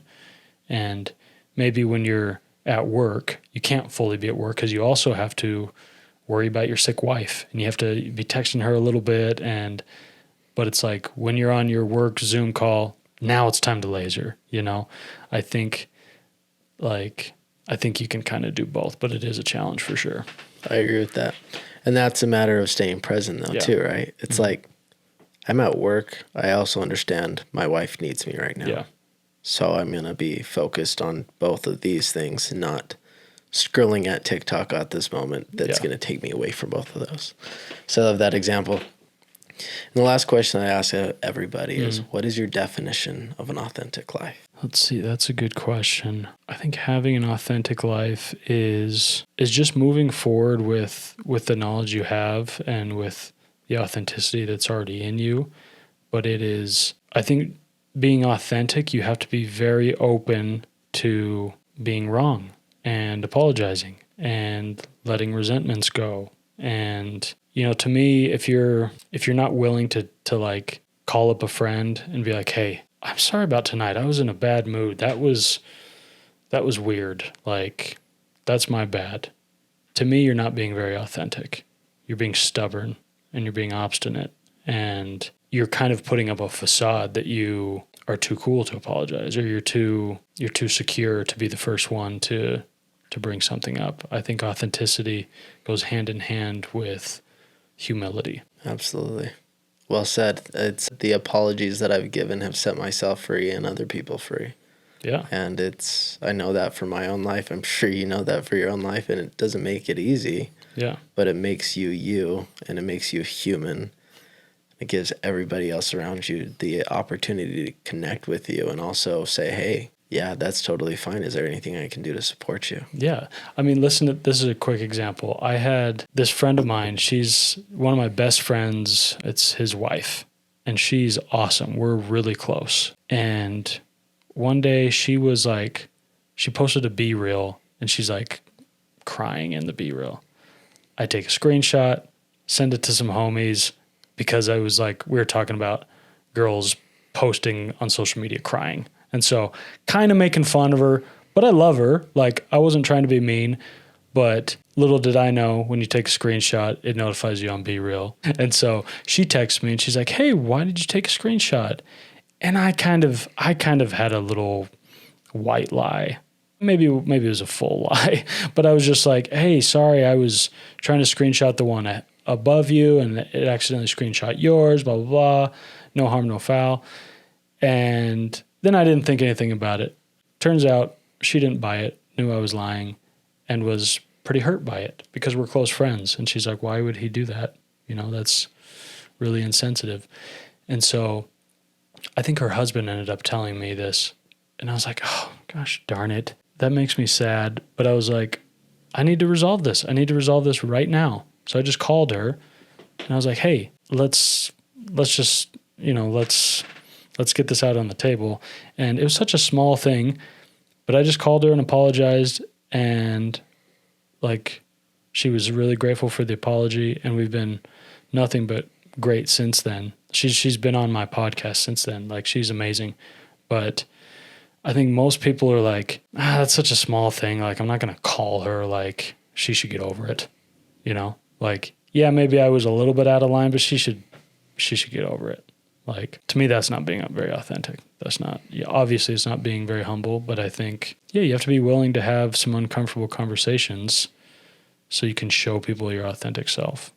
And maybe when you're at work, you can't fully be at work because you also have to worry about your sick wife and you have to be texting her a little bit. But it's like when you're on your work Zoom call, now it's time to laser, you know? I think you can kind of do both, but it is a challenge for sure. I agree with that. And that's a matter of staying present though, too, right? It's like, I'm at work. I also understand my wife needs me right now. Yeah. So I'm going to be focused on both of these things, not scrolling at TikTok at this moment. That's going to take me away from both of those. So I love that example. And the last question I ask everybody is, what is your definition of an authentic life? Let's see. That's a good question. I think having an authentic life is just moving forward with the knowledge you have and with the authenticity that's already in you. But it is, I think, being authentic, you have to be very open to being wrong and apologizing and letting resentments go. And, to me, if you're not willing to like call up a friend and be like, hey, I'm sorry about tonight. I was in a bad mood. That was weird. Like, that's my bad. To me, you're not being very authentic. You're being stubborn and you're being obstinate, and you're kind of putting up a facade that you are too cool to apologize, or you're too secure to be the first one to bring something up. I think authenticity goes hand in hand with humility. Absolutely. Well said. It's the apologies that I've given have set myself free and other people free. Yeah. And I know that for my own life. I'm sure you know that for your own life, and it doesn't make it easy. Yeah. But it makes you you, and it makes you human. It gives everybody else around you the opportunity to connect with you and also say, hey, yeah, that's totally fine. Is there anything I can do to support you? Yeah. I mean, listen, this is a quick example. I had this friend of mine. She's one of my best friends. It's his wife, and she's awesome. We're really close. And one day she posted a B-reel, and she's like crying in the B-reel. I take a screenshot, send it to some homies, because I was like, we were talking about girls posting on social media crying. And so kind of making fun of her, but I love her. Like, I wasn't trying to be mean, but little did I know, when you take a screenshot, it notifies you on BeReal. And so she texts me and she's like, hey, why did you take a screenshot? And I kind of had a little white lie. Maybe it was a full lie, but I was just like, hey, sorry, I was trying to screenshot the one above you and it accidentally screenshot yours, blah, blah, blah. No harm, no foul. And then I didn't think anything about it. Turns out she didn't buy it, knew I was lying, and was pretty hurt by it because we're close friends. And she's like, why would he do that? That's really insensitive. And so I think her husband ended up telling me this. And I was like, oh, gosh, darn it. That makes me sad. But I was like, I need to resolve this. I need to resolve this right now. So I just called her and I was like, hey, let's just, let's get this out on the table. And it was such a small thing, but I just called her and apologized. And like, she was really grateful for the apology. And we've been nothing but great since then. She's been on my podcast since then. Like, she's amazing. But I think most people are like, that's such a small thing. Like, I'm not going to call her. Like, she should get over it. Like, yeah, maybe I was a little bit out of line, but she should get over it. Like, to me, that's not being very authentic. That's not, obviously it's not being very humble, but I think, you have to be willing to have some uncomfortable conversations so you can show people your authentic self.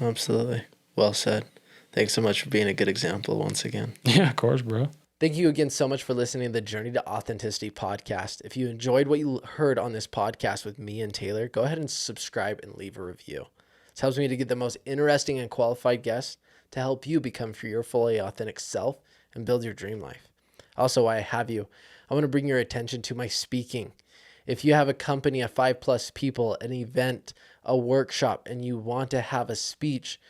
Absolutely. Well said. Thanks so much for being a good example once again. Yeah, of course, bro. Thank you again so much for listening to the Journey to Authenticity podcast. If you enjoyed what you heard on this podcast with me and Taylor, go ahead and subscribe and leave a review. This helps me to get the most interesting and qualified guests to help you become your fully authentic self and build your dream life. Also, while I have you, I want to bring your attention to my speaking. If you have a company of 5+ people, an event, a workshop, and you want to have a speech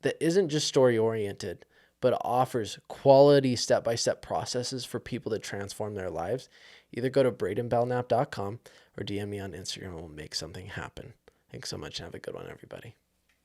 that isn't just story-oriented, but offers quality step-by-step processes for people to transform their lives, either go to bradenbelknap.com or DM me on Instagram and we'll make something happen. Thanks so much and have a good one, everybody.